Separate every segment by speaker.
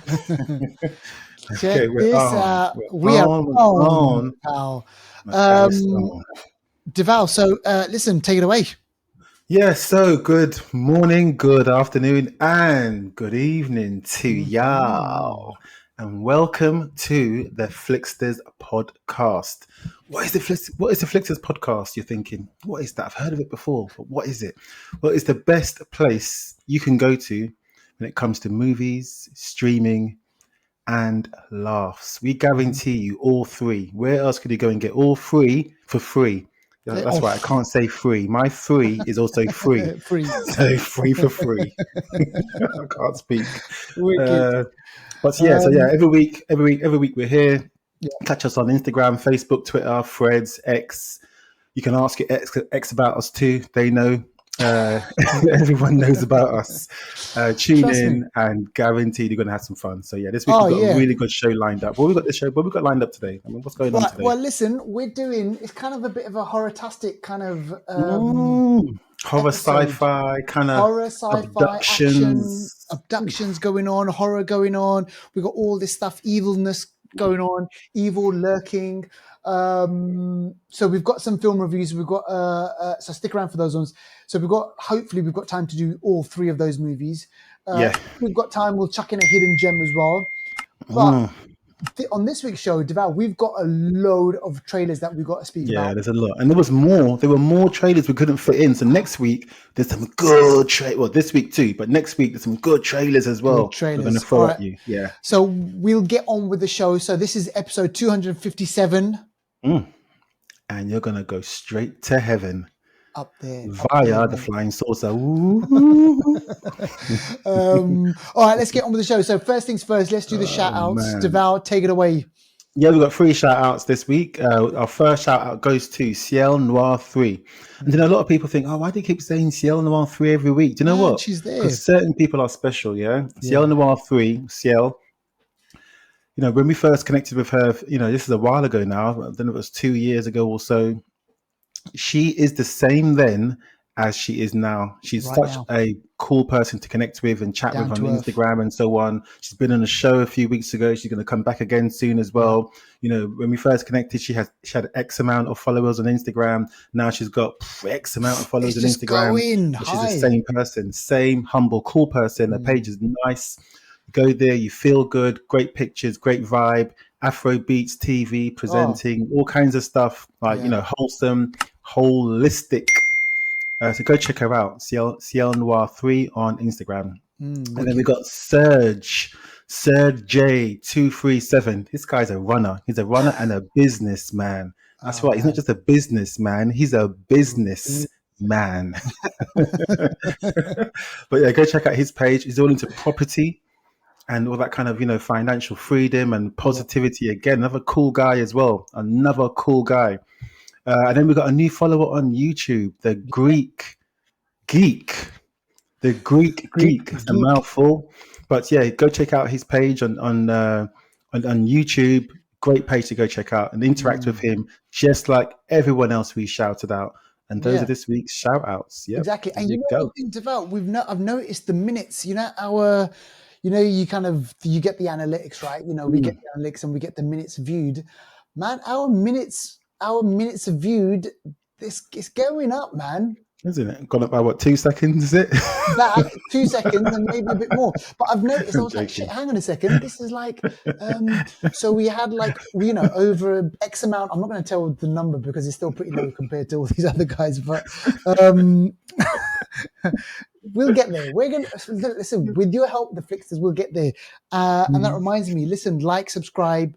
Speaker 1: Check
Speaker 2: Okay, we're
Speaker 1: this
Speaker 2: on.
Speaker 1: out.
Speaker 2: We're
Speaker 1: We are
Speaker 2: we're
Speaker 1: on,
Speaker 2: on.
Speaker 1: pal.
Speaker 2: Okay, so
Speaker 1: Deval, so listen, take it away.
Speaker 2: yeah, so good morning, good afternoon, and good evening to
Speaker 1: Mhm.
Speaker 2: y'all. And welcome to the Flixters podcast. What is the Flixters podcast? You're thinking, what is that? I've heard of it before, but what is it? Well, it's the best place you can go to when it comes to movies, streaming, and laughs. We
Speaker 1: Mhm.
Speaker 2: guarantee you all three. Where else could you go and get all three for free? Yeah, that's right. I
Speaker 1: Off.
Speaker 2: can't say free. My free is also free.
Speaker 1: Free.
Speaker 2: So free for free. I can't speak.
Speaker 1: Wicked.
Speaker 2: Uh, but yeah, so yeah,
Speaker 1: Um,
Speaker 2: every week we're here.
Speaker 1: yeah.
Speaker 2: Catch us on Instagram, Facebook, Twitter, Threads, X. You can ask your X about us too. They know. Uh, everyone knows about us. Tune
Speaker 1: Trust me.
Speaker 2: in and guaranteed you're going to have some fun. So yeah, this week
Speaker 1: Oh,
Speaker 2: we've got a
Speaker 1: yeah.
Speaker 2: really good show lined up. What we got this show? What we got lined up today? I mean, what's going on
Speaker 1: Right.
Speaker 2: today?
Speaker 1: Well, listen, we're doing, it's kind of a bit of a horror-tastic kind of
Speaker 2: Horror,
Speaker 1: episode.
Speaker 2: sci-fi, kind of
Speaker 1: Horror, sci-fi, action,
Speaker 2: abductions.
Speaker 1: abductions going on, horror going on. We got all this stuff, evilness going on, evil lurking. So we've got some film reviews. We've got so stick around for those ones. So hopefully we've got time to do all three of those movies.
Speaker 2: Yeah.
Speaker 1: We've got time. We'll chuck in a hidden gem as well. But
Speaker 2: Mm.
Speaker 1: on this week's show, Deval, we've got a load of trailers that we've got to speak
Speaker 2: Yeah,
Speaker 1: about.
Speaker 2: there's a lot, and there was more. There were more trailers we couldn't fit in. So next week there's some good trailers. Well, this week too, but next week there's some good trailers as well.
Speaker 1: Good
Speaker 2: We're going to
Speaker 1: trailers.
Speaker 2: throw
Speaker 1: All
Speaker 2: at
Speaker 1: right.
Speaker 2: you. Yeah.
Speaker 1: So we'll get on with the show. So this is episode 257.
Speaker 2: And you're going to go straight to heaven
Speaker 1: Up there,
Speaker 2: via the
Speaker 1: man.
Speaker 2: flying saucer. Ooh.
Speaker 1: All right, let's get on with the show. So first things first, let's do the shout outs.
Speaker 2: man.
Speaker 1: Deval, take it away.
Speaker 2: Yeah, we've got 3 shout outs this week. Our first shout out goes to Ciel Noir 3. And then a lot of people think, oh, why do you keep saying Ciel Noir 3 every week? Do you know
Speaker 1: Man,
Speaker 2: what?
Speaker 1: she's there.
Speaker 2: Because certain people are special, yeah? Ciel
Speaker 1: Yeah.
Speaker 2: Noir 3, Ciel. You know, when we first connected with her, you know, this is a while ago now. Then it was 2 years ago or so. She is the same then as she is now. She's
Speaker 1: Right
Speaker 2: such
Speaker 1: now.
Speaker 2: a cool person to connect with and chat
Speaker 1: Down
Speaker 2: with on
Speaker 1: to earth.
Speaker 2: Instagram and so on. She's been on a show a few weeks ago. She's going to come back again soon as well. You know, when we first connected, she had X amount of followers on Instagram. Now she's got X amount of followers
Speaker 1: It's
Speaker 2: on
Speaker 1: just
Speaker 2: Instagram.
Speaker 1: going
Speaker 2: But she's
Speaker 1: high.
Speaker 2: the same person, same humble, cool person. Her page is nice. Go there, you feel good, great pictures, great vibe, Afro beats, TV, presenting, all kinds of stuff, like, you know, wholesome, holistic. So go check her out, Ciel Noir 3 on Instagram. And then we got Serge J237. This guy's a runner. He's a runner and a businessman. That's right. He's not just a businessman. He's a business man. But yeah, go check out his page. He's all into property and all that kind of, you know, financial freedom and positivity. Again, another cool guy as well. Another cool guy. And then we got a new follower on YouTube, the Greek Geek. The Greek Geek. It's a mouthful. But yeah, go check out his page on YouTube. Great page to go check out and interact with him, just like everyone else we shouted out. And those are this week's shout outs. Yep.
Speaker 1: Exactly. And
Speaker 2: There
Speaker 1: you know
Speaker 2: go.
Speaker 1: what thing, Deval, I've noticed the minutes, you know, you get the analytics, right? You know, we get the analytics and we get the minutes viewed. Man, our minutes viewed, it's going up, man.
Speaker 2: Isn't it? Gone up by what, 2 seconds, is it?
Speaker 1: That 2 seconds and maybe a bit more. But I've noticed, I was like, shit, hang on a second. This is like, so we had like, you know, over X amount. I'm not going to tell the number because it's still pretty low compared to all these other guys, but we'll get there. We're going to, listen, with your help, the Flixters, we'll get there. And that reminds me, listen, like, subscribe,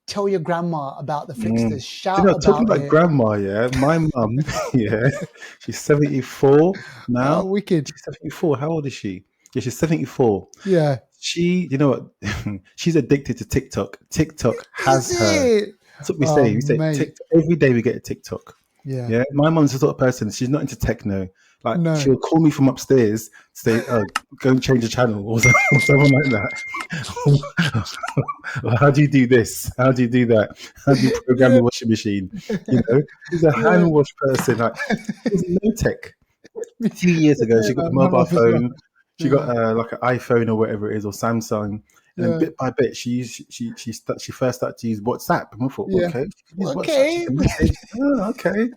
Speaker 1: tell your grandma about the Flixters. Shout
Speaker 2: about talking about
Speaker 1: it.
Speaker 2: grandma, yeah. My mum, yeah, she's 74 now.
Speaker 1: Oh, wicked.
Speaker 2: She's 74. How old is she? Yeah, she's 74.
Speaker 1: Yeah.
Speaker 2: She, you know what? She's addicted to TikTok. TikTok has her. That's what we say. We say TikTok. Every day we get a TikTok.
Speaker 1: Yeah.
Speaker 2: My mum's the sort of person, she's not into techno. Like, she'll call me from upstairs to say, go and change the channel or something like that. How do you do this? How do you do that? How do you program the washing machine? You know, she's a hand wash person. Like, there's no tech. A few years ago, she got a mobile phone. She got like an iPhone or whatever it is, or Samsung. And
Speaker 1: Yeah.
Speaker 2: bit by bit, she first started to use WhatsApp, and I thought,
Speaker 1: Yeah.
Speaker 2: okay, she can use WhatsApp, she
Speaker 1: Okay.
Speaker 2: can message. Oh, okay.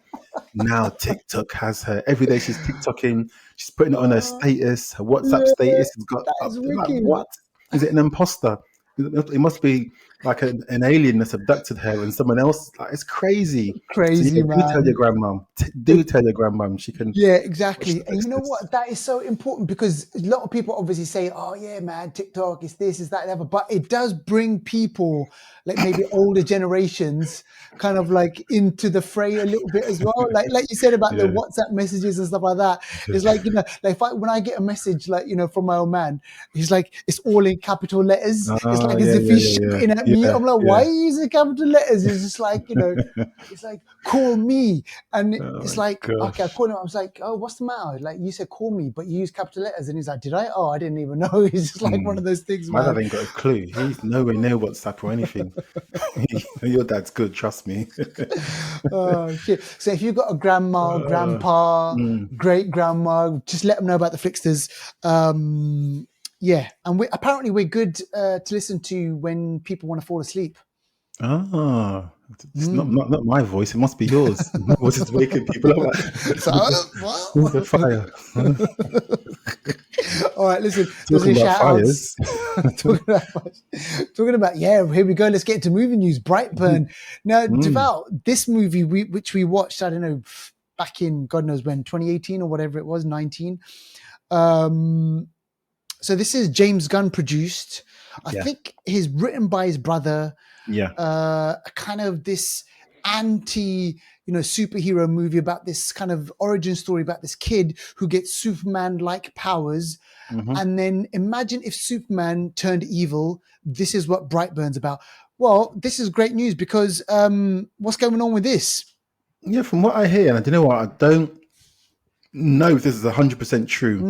Speaker 2: Now TikTok has her. Every day she's TikToking. She's putting it on her status. Her WhatsApp
Speaker 1: Yeah.
Speaker 2: status has got
Speaker 1: That
Speaker 2: up.
Speaker 1: is
Speaker 2: Like,
Speaker 1: wicked.
Speaker 2: what? Is it an imposter? It must be like an alien that's abducted her and someone else. Like, it's crazy. So
Speaker 1: Crazy,
Speaker 2: yeah, do tell your
Speaker 1: man.
Speaker 2: grandmom. Do tell your grandmom. She can
Speaker 1: Yeah,
Speaker 2: watch
Speaker 1: exactly.
Speaker 2: the
Speaker 1: And you know
Speaker 2: Flixters.
Speaker 1: what? That is so important because a lot of people obviously say, oh, yeah, man, TikTok is this, is that, whatever. But it does bring people, like maybe older generations, kind of like into the fray a little bit as well. Like you said about the
Speaker 2: Yeah.
Speaker 1: WhatsApp messages and stuff like that. It's like, like when I get a message, like, from my old man, he's like, it's all in capital letters. It's
Speaker 2: Oh
Speaker 1: like as
Speaker 2: yeah,
Speaker 1: if
Speaker 2: yeah,
Speaker 1: he's
Speaker 2: yeah,
Speaker 1: shouting at
Speaker 2: yeah,
Speaker 1: me.
Speaker 2: yeah,
Speaker 1: I'm like, why
Speaker 2: yeah.
Speaker 1: are you using capital letters? It's just like, it's like, call me. And
Speaker 2: Oh
Speaker 1: it's
Speaker 2: my
Speaker 1: like, okay, I
Speaker 2: gosh.
Speaker 1: called him. I was like, oh, what's the matter? Like, you said call me, but you use capital letters. And he's like, did I? Oh, I didn't even know. It's just like one
Speaker 2: Hmm.
Speaker 1: of those things,
Speaker 2: My
Speaker 1: man.
Speaker 2: dad ain't got a clue. He's nowhere near WhatsApp or anything. Your dad's good, trust me.
Speaker 1: Oh, shit. So if you've got a grandma,
Speaker 2: Uh,
Speaker 1: grandpa,
Speaker 2: mm.
Speaker 1: great grandma, just let them know about the Flixters. Yeah. And apparently we're good to listen to when people want to fall asleep.
Speaker 2: Ah, it's not,
Speaker 1: Mm.
Speaker 2: not not my voice. It must be yours. My voice is waking people up.
Speaker 1: So,
Speaker 2: Where's the fire?
Speaker 1: all right, listen, those
Speaker 2: Talking
Speaker 1: are
Speaker 2: about
Speaker 1: shout outs.
Speaker 2: fires.
Speaker 1: talking about, yeah, here we go. Let's get into movie news. Brightburn. Now,
Speaker 2: Mm,
Speaker 1: Devout, this movie, which we watched, I don't know, back in God knows when, 2018 or whatever it was, 19. So this is James Gunn produced. I
Speaker 2: yeah,
Speaker 1: think he's written by his brother.
Speaker 2: yeah.
Speaker 1: Kind of this anti superhero movie about this kind of origin story about this kid who gets Superman like powers,
Speaker 2: Hmm.
Speaker 1: and then imagine if Superman turned evil. This is what Brightburn's about. Well, this is great news because what's going on with this?
Speaker 2: Yeah, from what I hear, and I don't know what, I don't know if this is 100% true,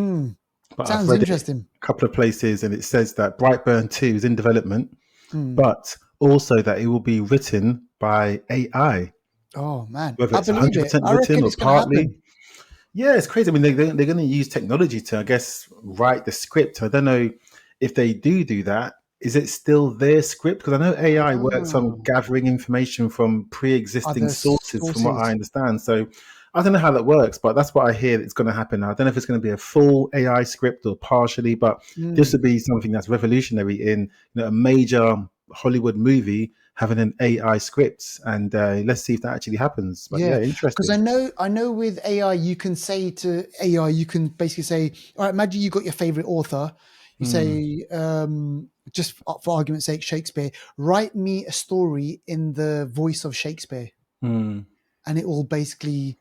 Speaker 2: but I've
Speaker 1: Sounds
Speaker 2: read it
Speaker 1: interesting.
Speaker 2: a couple of places and it says that Brightburn 2 is in development,
Speaker 1: Hmm.
Speaker 2: but also that it will be written by AI.
Speaker 1: Oh man,
Speaker 2: Whether
Speaker 1: I
Speaker 2: it's
Speaker 1: believe it.
Speaker 2: 100%
Speaker 1: I
Speaker 2: written
Speaker 1: reckon
Speaker 2: or
Speaker 1: it's going to
Speaker 2: partly.
Speaker 1: happen.
Speaker 2: Yeah, it's crazy. I mean, they're going to use technology to, I guess, write the script. I don't know if they do that. Is it still their script? Because I know AI works on
Speaker 1: Ah,
Speaker 2: gathering information from pre-existing
Speaker 1: other
Speaker 2: sources, from what I
Speaker 1: sources.
Speaker 2: understand. So I don't know how that works, but that's what I hear that's going to happen. I don't know if it's going to be a full AI script or partially, but this
Speaker 1: Hmm.
Speaker 2: would be something that's revolutionary in a major Hollywood movie having an AI script. And let's see if that actually happens. But
Speaker 1: Yeah,
Speaker 2: yeah,
Speaker 1: because I
Speaker 2: interesting.
Speaker 1: know, I know with AI, you can say to AI, you can basically say, all right, imagine you got your favorite author. You
Speaker 2: Hmm.
Speaker 1: say, just for argument's sake, Shakespeare, write me a story in the voice of Shakespeare.
Speaker 2: Hmm.
Speaker 1: And it will basically,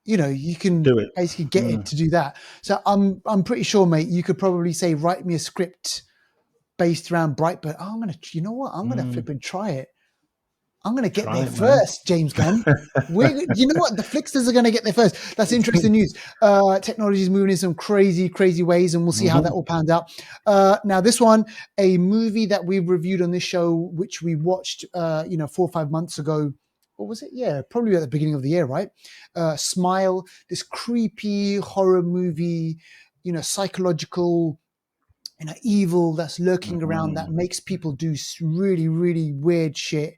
Speaker 1: you can
Speaker 2: Do it.
Speaker 1: basically get
Speaker 2: Hmm.
Speaker 1: it to do that. So I'm pretty sure, mate, you could probably say, write me a script based around Brightburn. Oh, you know what? I'm going to flip
Speaker 2: Mm,
Speaker 1: and try it. I'm going to get
Speaker 2: try
Speaker 1: there
Speaker 2: it, man.
Speaker 1: first, James Gunn. You know what? The Flixters are going to get there first. That's interesting news. Technology is moving in some crazy, crazy ways, and we'll see how that
Speaker 2: Hmm.
Speaker 1: all pans out. Now, this one, a movie that we've reviewed on this show, which we watched, 4 or 5 months ago. What was it? Yeah, probably at the beginning of the year, right? Smile, this creepy horror movie, psychological evil that's lurking around that
Speaker 2: Hmm.
Speaker 1: makes people do really, really weird shit.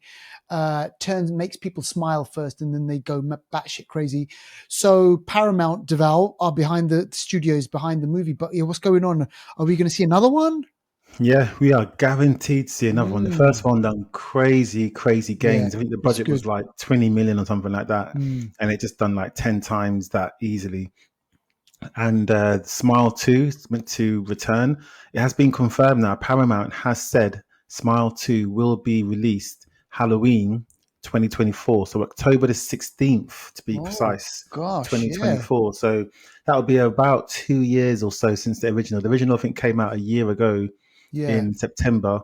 Speaker 1: Makes people smile first, and then they go batshit crazy. So Paramount Deval are behind the studios behind the movie. But yeah, what's going on? Are we going to see another one?
Speaker 2: Yeah, we are guaranteed to see another one. The first
Speaker 1: Mm,
Speaker 2: one done crazy, crazy
Speaker 1: yeah,
Speaker 2: gains. I think the
Speaker 1: it's
Speaker 2: budget was
Speaker 1: good.
Speaker 2: like 20 million or something like that.
Speaker 1: Mm,
Speaker 2: And it just done like 10 times that easily. And Smile 2 is meant to return. It has been confirmed now. Paramount has said Smile 2 will be released Halloween 2024. So October the 16th, to be
Speaker 1: oh
Speaker 2: precise,
Speaker 1: gosh, yeah,
Speaker 2: 2024. So that will be about 2 years or so since the original. The original, I think, came out a year ago
Speaker 1: yeah.
Speaker 2: in September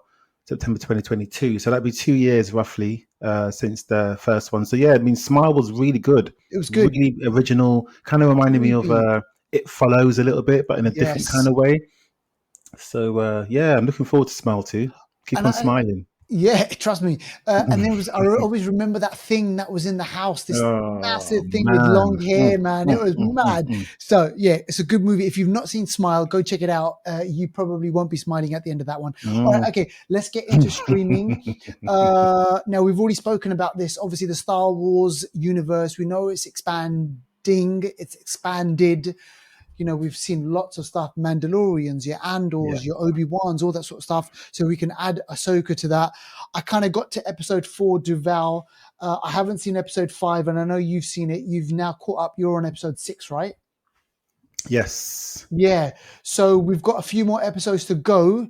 Speaker 2: 2022. So that'd be 2 years roughly since the first one. So yeah, I mean, Smile was really good,
Speaker 1: It was good.
Speaker 2: really original. Kind of reminded me of
Speaker 1: Creepy.
Speaker 2: It Follows a little bit, but in a different kind
Speaker 1: Yes.
Speaker 2: of way. So yeah, I'm looking forward to Smile too. Keep
Speaker 1: And
Speaker 2: on smiling.
Speaker 1: Yeah, trust me. And there was, I always remember that thing that was in the house, this
Speaker 2: Oh
Speaker 1: massive thing with long
Speaker 2: man.
Speaker 1: hair, man. It was mad.
Speaker 2: Mm.
Speaker 1: So yeah, it's a good movie. If you've not seen Smile, go check it out. You probably won't be smiling at the end of that one. All right,
Speaker 2: Mm.
Speaker 1: okay, let's get into streaming. Now we've already spoken about this. Obviously, the Star Wars universe. We know it's expanding. It's expanded. You know, we've seen lots of stuff, Mandalorians, your
Speaker 2: Yeah.
Speaker 1: Andors, your Obi-Wans, all that sort of stuff. So we can add Ahsoka to that. I kind of got to episode 4, Duval. I haven't seen episode 5, and I know you've seen it. You've now caught up. You're on episode 6, right?
Speaker 2: Yes.
Speaker 1: Yeah. So we've got a few more episodes to go.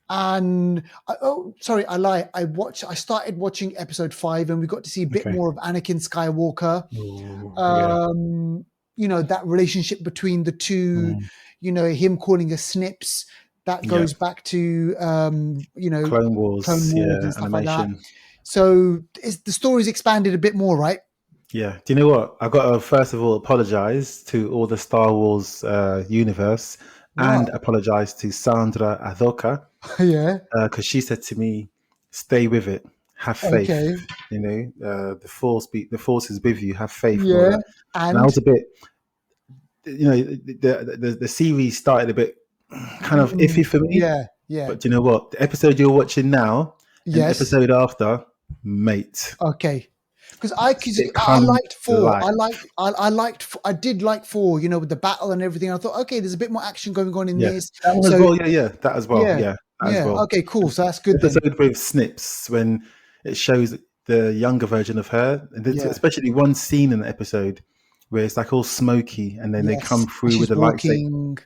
Speaker 1: And sorry, I lie. I started watching episode 5, and we got to see a bit
Speaker 2: Okay.
Speaker 1: more of Anakin Skywalker.
Speaker 2: Ooh, yeah.
Speaker 1: You know, that relationship between the two,
Speaker 2: Mm.
Speaker 1: you know, him calling us Snips, that
Speaker 2: Yeah.
Speaker 1: goes back to, you know,
Speaker 2: Clone
Speaker 1: Clone
Speaker 2: Wars.
Speaker 1: Wars
Speaker 2: Yeah.
Speaker 1: and stuff like that.
Speaker 2: Animation.
Speaker 1: So the story's expanded a bit more, right?
Speaker 2: Yeah. Do you know what? I've got to first of all apologize to all the Star Wars universe and
Speaker 1: What?
Speaker 2: apologize to Sandra Azoka
Speaker 1: Yeah.
Speaker 2: because she said to me, "Stay with it. Have faith.
Speaker 1: Okay.
Speaker 2: You know, the force is with you. Have faith and all
Speaker 1: Yeah.
Speaker 2: that." And I
Speaker 1: And
Speaker 2: was a bit, you know, the series started a bit kind of iffy for me.
Speaker 1: yeah. Yeah.
Speaker 2: But do you know what? The episode you're watching now and the
Speaker 1: Yes.
Speaker 2: episode after, mate,
Speaker 1: Okay. Because
Speaker 2: it
Speaker 1: I
Speaker 2: come
Speaker 1: liked 4.
Speaker 2: alive.
Speaker 1: I did like 4, you know, with the battle and everything. I thought, okay, there's a bit more action going on in
Speaker 2: Yeah,
Speaker 1: this.
Speaker 2: that one as
Speaker 1: So
Speaker 2: well. Yeah, yeah, that as well.
Speaker 1: yeah.
Speaker 2: Yeah, that as
Speaker 1: Yeah.
Speaker 2: well.
Speaker 1: Okay, cool. So that's good then.
Speaker 2: Episode with Snips when it shows the younger version of her, and
Speaker 1: Yeah.
Speaker 2: especially one scene in the episode where it's like all smoky, and then they
Speaker 1: Yes.
Speaker 2: come
Speaker 1: And
Speaker 2: through with
Speaker 1: she's
Speaker 2: the lightsaber.
Speaker 1: walking.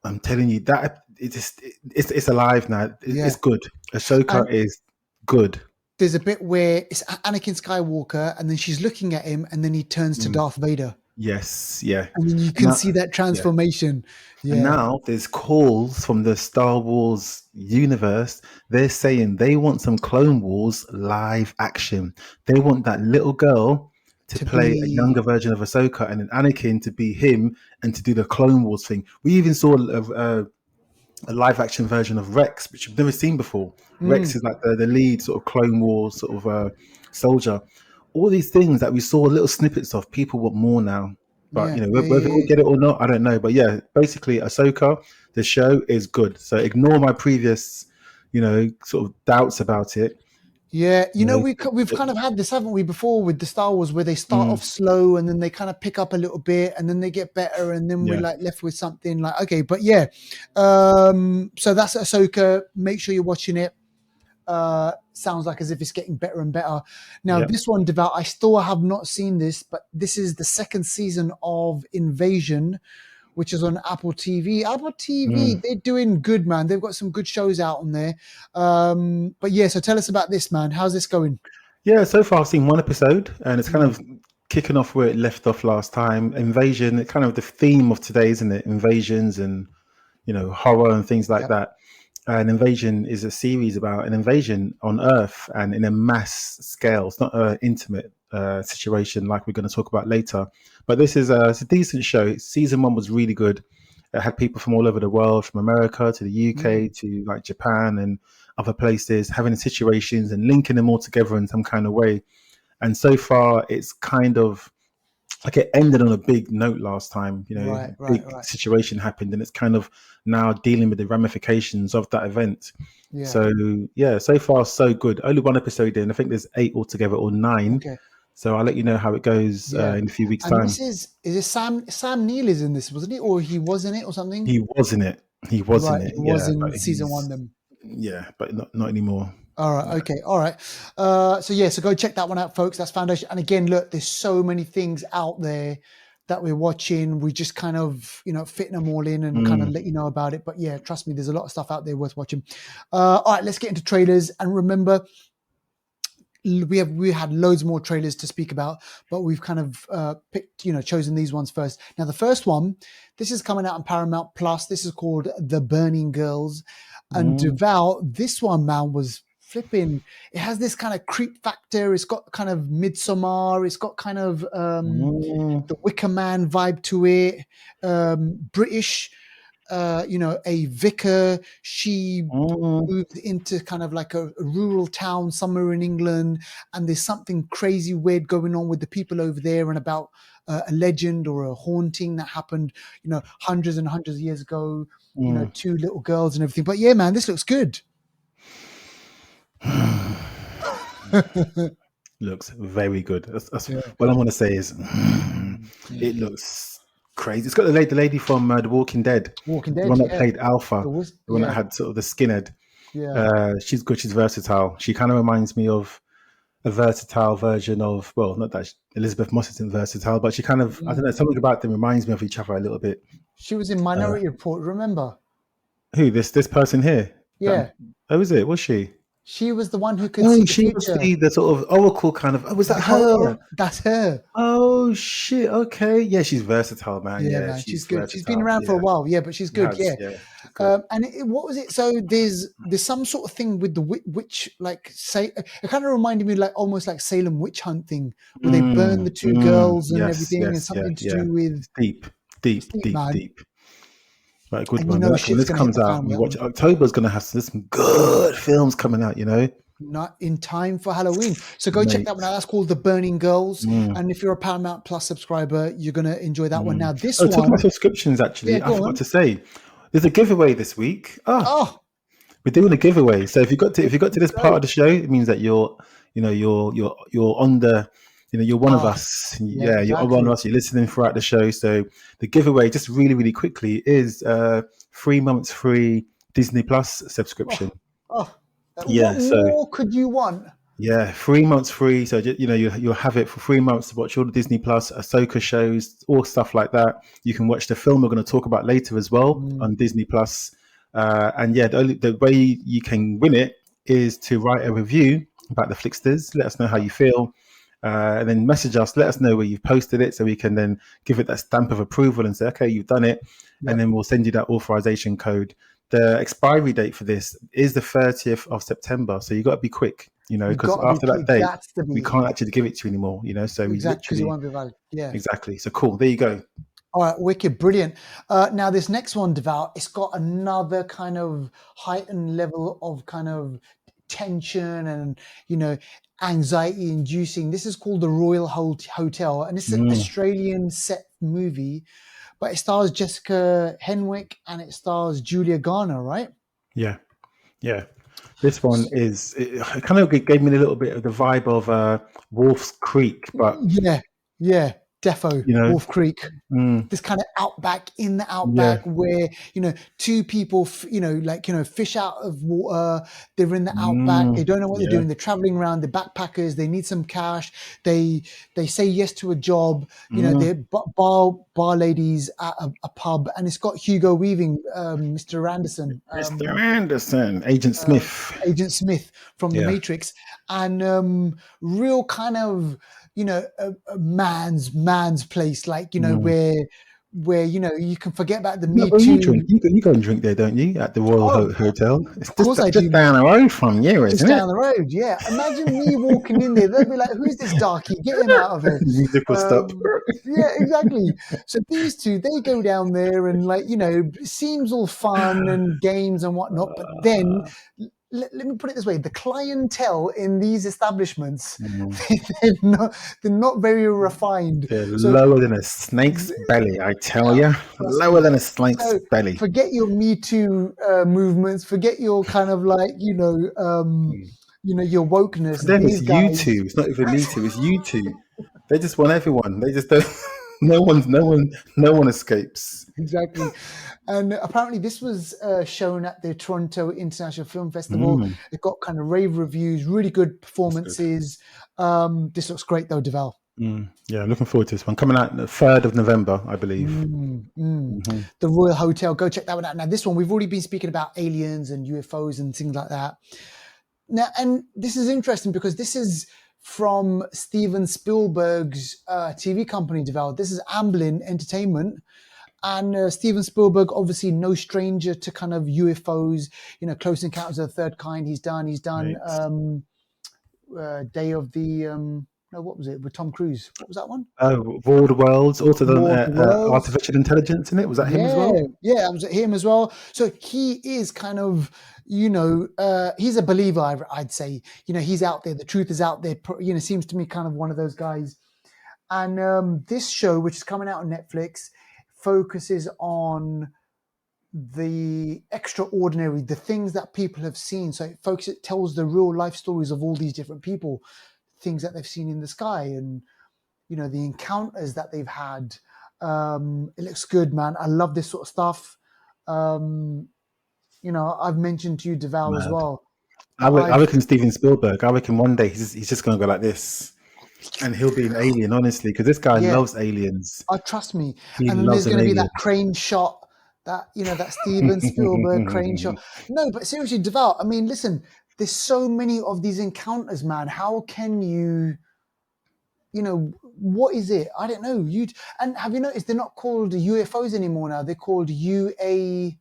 Speaker 2: I'm telling you that it's alive now.
Speaker 1: Yeah.
Speaker 2: It's good. Ahsoka
Speaker 1: And
Speaker 2: is good.
Speaker 1: there's a bit where it's Anakin Skywalker, and then she's looking at him, and then he turns to
Speaker 2: Mm.
Speaker 1: Darth Vader.
Speaker 2: Yes, yeah.
Speaker 1: And then you can
Speaker 2: Now,
Speaker 1: see that
Speaker 2: yeah.
Speaker 1: transformation.
Speaker 2: And
Speaker 1: Yeah.
Speaker 2: now there's calls from the Star Wars universe. They're saying they want some Clone Wars live action. They want that little girl to
Speaker 1: To
Speaker 2: play a
Speaker 1: be
Speaker 2: younger version of Ahsoka and then Anakin to be him and to do the Clone Wars thing. We even saw a live action version of Rex, which I've never seen before. Rex is like the lead sort of Clone Wars sort of soldier. All these things that we saw little snippets of, people want more now. But
Speaker 1: yeah.
Speaker 2: you know,
Speaker 1: Yeah.
Speaker 2: whether
Speaker 1: Yeah.
Speaker 2: we'll get it or not, I don't know. But yeah, basically, Ahsoka, the show is good. So ignore my previous, you know, sort of doubts about it.
Speaker 1: Yeah, you
Speaker 2: You
Speaker 1: know,
Speaker 2: know,
Speaker 1: we've kind of had this, haven't we, before with the Star Wars, where they start off slow and then they kind of pick up a little bit and then they get better and then we're
Speaker 2: yeah,
Speaker 1: like left with something like, okay, but yeah. So that's Ahsoka. Make sure you're watching it. Sounds like as if it's getting better and better. Now,
Speaker 2: yeah.
Speaker 1: this one, Devout, I still have not seen this, but this is the second season of Invasion, which is on Apple TV. Apple TV, they're doing good, man. They've got some good shows out on there. But yeah, so tell us about this, man. How's this going?
Speaker 2: Yeah, so far I've seen one episode, and it's kind of kicking off where it left off last time. Invasion, kind of the theme of today, isn't it? Invasions and, you know, horror and things like
Speaker 1: Yep.
Speaker 2: that. An invasion is a series about an invasion on Earth and in a mass scale. It's not an intimate situation like we're going to talk about later. But this is it's a decent show. Season 1 was really good. It had people from all over the world, from America to the UK to like Japan and other places, having situations and linking them all together in some kind of way. And so far, it's kind of like it ended on a big note last time. You know,
Speaker 1: Right.
Speaker 2: big situation happened, and it's kind of now dealing with the ramifications of that event.
Speaker 1: Yeah.
Speaker 2: So yeah, so far so good. Only one episode in. I think there's 8 altogether or 9.
Speaker 1: Okay.
Speaker 2: So I'll let you know how it goes
Speaker 1: Yeah.
Speaker 2: in a few weeks'
Speaker 1: And
Speaker 2: time.
Speaker 1: this is it Sam Neill is in this, wasn't it? Or he was in it or something?
Speaker 2: He was in it. He was in
Speaker 1: Right,
Speaker 2: it.
Speaker 1: he was
Speaker 2: Yeah,
Speaker 1: in
Speaker 2: but
Speaker 1: season
Speaker 2: he's
Speaker 1: 1 then.
Speaker 2: yeah, but not anymore.
Speaker 1: All right. Okay. All right. So yeah. So go check that one out, folks. That's Foundation. And again, look, there's so many things out there that we're watching. We just kind of, you know, fitting them all in and kind of let you know about it. But yeah, trust me, there's a lot of stuff out there worth watching. All right, let's get into trailers. And remember, we had loads more trailers to speak about, but we've kind of picked, you know, chosen these ones first. Now, the first one, this is coming out on Paramount Plus. This is called The Burning Girls. And Duval, this one, man, was flipping. It has this kind of creep factor. It's got kind of Midsommar. It's got kind of the Wicker Man vibe to it. British. a vicar. She
Speaker 2: Mm,
Speaker 1: moved into kind of like a rural town somewhere in England, and there's something crazy weird going on with the people over there, and about a legend or a haunting that happened, hundreds and hundreds of years ago.
Speaker 2: mm.
Speaker 1: Two little girls and everything. But yeah, man, this looks good.
Speaker 2: Looks very good. That's
Speaker 1: Yeah.
Speaker 2: what I want to say is it looks crazy. It's got the lady from The Walking Dead,
Speaker 1: Walking
Speaker 2: the
Speaker 1: Dead,
Speaker 2: one that
Speaker 1: yeah.
Speaker 2: played Alpha, the one that
Speaker 1: Yeah,
Speaker 2: had sort of the skinhead.
Speaker 1: yeah.
Speaker 2: She's good. She's versatile. She kind of reminds me of a versatile version of, well, not that Elizabeth Moss isn't versatile, but she kind of, I don't know, something about them reminds me of each other a little bit.
Speaker 1: She was in Minority Report, remember?
Speaker 2: Who, this person here?
Speaker 1: Yeah.
Speaker 2: Oh, is it? Was she?
Speaker 1: She was the one who could see
Speaker 2: Oh,
Speaker 1: the
Speaker 2: she was
Speaker 1: future.
Speaker 2: the sort of oracle kind of. Oh, was that her?
Speaker 1: That's her.
Speaker 2: Oh shit. Okay. Yeah, she's versatile, man.
Speaker 1: Yeah,
Speaker 2: Yeah,
Speaker 1: man, she's
Speaker 2: she's
Speaker 1: good. She's been
Speaker 2: versatile.
Speaker 1: around for a
Speaker 2: Yeah,
Speaker 1: while, yeah, but she's
Speaker 2: she
Speaker 1: good,
Speaker 2: has.
Speaker 1: yeah.
Speaker 2: Yeah, she's good.
Speaker 1: And what was it? So there's some sort of thing with the witch, like say, it kind of reminded me like almost like Salem witch hunt thing, where they burn the two girls and
Speaker 2: Yes,
Speaker 1: everything, and
Speaker 2: yes, yeah,
Speaker 1: something to
Speaker 2: yeah.
Speaker 1: do with
Speaker 2: It's deep, deep,
Speaker 1: sleep,
Speaker 2: deep,
Speaker 1: man.
Speaker 2: deep. Right, good
Speaker 1: And
Speaker 2: one. When
Speaker 1: shit's
Speaker 2: this
Speaker 1: gonna hit
Speaker 2: comes
Speaker 1: the
Speaker 2: out,
Speaker 1: fan with
Speaker 2: we
Speaker 1: that
Speaker 2: watch.
Speaker 1: one.
Speaker 2: October's gonna have some good films coming out.
Speaker 1: Not in time for Halloween. So go check
Speaker 2: Mate.
Speaker 1: that one out. That's called The Burning Girls.
Speaker 2: Mm,
Speaker 1: And if you're a Paramount Plus subscriber, you're gonna enjoy that one.
Speaker 2: mm.
Speaker 1: Now this
Speaker 2: Oh, talking about
Speaker 1: one,
Speaker 2: subscriptions,
Speaker 1: yeah,
Speaker 2: actually, I
Speaker 1: go
Speaker 2: forgot
Speaker 1: on.
Speaker 2: to say, there's a giveaway this week.
Speaker 1: Oh,
Speaker 2: We're doing a giveaway. So if you got to this part
Speaker 1: go.
Speaker 2: of the show, it means that you're on the, you're one of
Speaker 1: Path.
Speaker 2: us.
Speaker 1: Yeah,
Speaker 2: Yeah, you're one of
Speaker 1: exactly.
Speaker 2: us. You're listening throughout the show. So the giveaway, just really, really quickly, is 3 months free Disney Plus subscription.
Speaker 1: Oh, oh. What
Speaker 2: Yeah. So
Speaker 1: more could you want?
Speaker 2: yeah, 3 months free. So you'll have it for 3 months to watch all the Disney Plus, Ahsoka shows, all stuff like that. You can watch the film we're going to talk about later as well
Speaker 1: Mm.
Speaker 2: on Disney Plus. And yeah, the way you can win it is to write a review about the Flixters. Let us know how you feel, and then message us. Let us know where you've posted it, so we can then give it that stamp of approval and say, okay, you've done it, and
Speaker 1: Yep.
Speaker 2: then we'll send you that authorization code. The expiry date for this is the 30th of September, so you got to be quick,
Speaker 1: You
Speaker 2: because
Speaker 1: gotta be
Speaker 2: after that
Speaker 1: quick.
Speaker 2: date,
Speaker 1: That's the
Speaker 2: we
Speaker 1: be
Speaker 2: can't actually give it to you anymore, so we
Speaker 1: exactly because it
Speaker 2: literally,
Speaker 1: won't be valid. Yeah.
Speaker 2: exactly. So cool. There you go.
Speaker 1: All right, wicked, brilliant. Now this next one, Devout, it's got another kind of heightened level of kind of tension and anxiety inducing. This is called the Royal Hotel, and it's an
Speaker 2: Mm,
Speaker 1: Australian set movie, but it stars Jessica Henwick and it stars Julia Garner, right?
Speaker 2: yeah, yeah. This one it kind of gave me a little bit of the vibe of Wolf's Creek, but
Speaker 1: Yeah, yeah, defo,
Speaker 2: you know,
Speaker 1: Wolf Creek.
Speaker 2: mm,
Speaker 1: This kind of outback in the
Speaker 2: yeah,
Speaker 1: outback where two people fish out of water. They're in the outback, they don't know what they're
Speaker 2: yeah,
Speaker 1: doing, they're traveling around, they're backpackers, they need some cash, they say yes to a job.
Speaker 2: mm.
Speaker 1: They're bar ladies at a pub, and it's got Hugo Weaving, Mr. Anderson,
Speaker 2: Mr. Anderson, Agent
Speaker 1: uh,
Speaker 2: Smith.
Speaker 1: Agent Smith from The
Speaker 2: Yeah.
Speaker 1: Matrix, and real kind of a man's place, like
Speaker 2: Mm.
Speaker 1: where you can forget about the
Speaker 2: No,
Speaker 1: Me
Speaker 2: but you drink.
Speaker 1: Too.
Speaker 2: You go and drink there, don't you? At the Royal
Speaker 1: Oh,
Speaker 2: Hotel. It's
Speaker 1: of course I
Speaker 2: just
Speaker 1: do, mate.
Speaker 2: down the road from you,
Speaker 1: Just
Speaker 2: isn't it?
Speaker 1: down the road, yeah. Imagine me walking in there. They'll be like, "Who's this darky? Get him out of here."
Speaker 2: Musical stop.
Speaker 1: Yeah, exactly. So these two, they go down there and it seems all fun and games and whatnot. But then, let me put it this way: the clientele in these establishments,
Speaker 2: Mm.
Speaker 1: they're not very refined.
Speaker 2: They're
Speaker 1: So
Speaker 2: lower than a snake's belly, I tell you.
Speaker 1: trust me.
Speaker 2: Lower than a snake's
Speaker 1: So
Speaker 2: belly.
Speaker 1: forget your Me Too movements. Forget your kind of your
Speaker 2: For
Speaker 1: wokeness.
Speaker 2: them, it's
Speaker 1: These
Speaker 2: you
Speaker 1: guys,
Speaker 2: two. It's not even me two. It's you two. They just want everyone. They just don't. No one escapes.
Speaker 1: exactly. And apparently, this was shown at the Toronto International Film Festival.
Speaker 2: Mm,
Speaker 1: It got kind of rave reviews, really good
Speaker 2: that's good.
Speaker 1: performances. This looks great, though, Deval.
Speaker 2: Yeah, looking forward to this one. Coming out the 3rd of November, I believe. Hmm.
Speaker 1: The Royal Hotel. Go check that one out. Now, this one, we've already been speaking about aliens and UFOs and things like that. Now, and this is interesting because this is from Steven Spielberg's TV company, Deval. This is Amblin Entertainment. And Steven Spielberg, obviously no stranger to kind of UFOs, Close Encounters of the Third Kind. He's done
Speaker 2: Mate.
Speaker 1: Day of the No, what was it with Tom Cruise? What was that one?
Speaker 2: Of all the worlds, also done
Speaker 1: War of the Worlds.
Speaker 2: artificial intelligence in it. Was that him as
Speaker 1: Yeah,
Speaker 2: well?
Speaker 1: yeah, that was him as well. So he is kind of, he's a believer. I'd say, he's out there. The truth is out there. Seems to me kind of one of those guys. And this show, which is coming out on Netflix, focuses on the extraordinary, the things that people have seen. So it tells the real life stories of all these different people, things that they've seen in the sky, and the encounters that they've had. It looks good, man. I love this sort of stuff. I've mentioned to you Deval as
Speaker 2: Mad.
Speaker 1: well.
Speaker 2: I
Speaker 1: I've
Speaker 2: reckon Steven Spielberg. I reckon one day he's just going to go like this, and he'll be an alien. Honestly, because this guy
Speaker 1: Yeah,
Speaker 2: loves aliens.
Speaker 1: trust me.
Speaker 2: He
Speaker 1: And then there's
Speaker 2: loves an
Speaker 1: going to be that
Speaker 2: alien.
Speaker 1: crane shot, that Steven Spielberg crane shot. No, but seriously, Deval. I mean, listen. There's so many of these encounters, man. How can you? What is it? I don't know. And have you noticed they're not called UFOs anymore now? They're called UAP.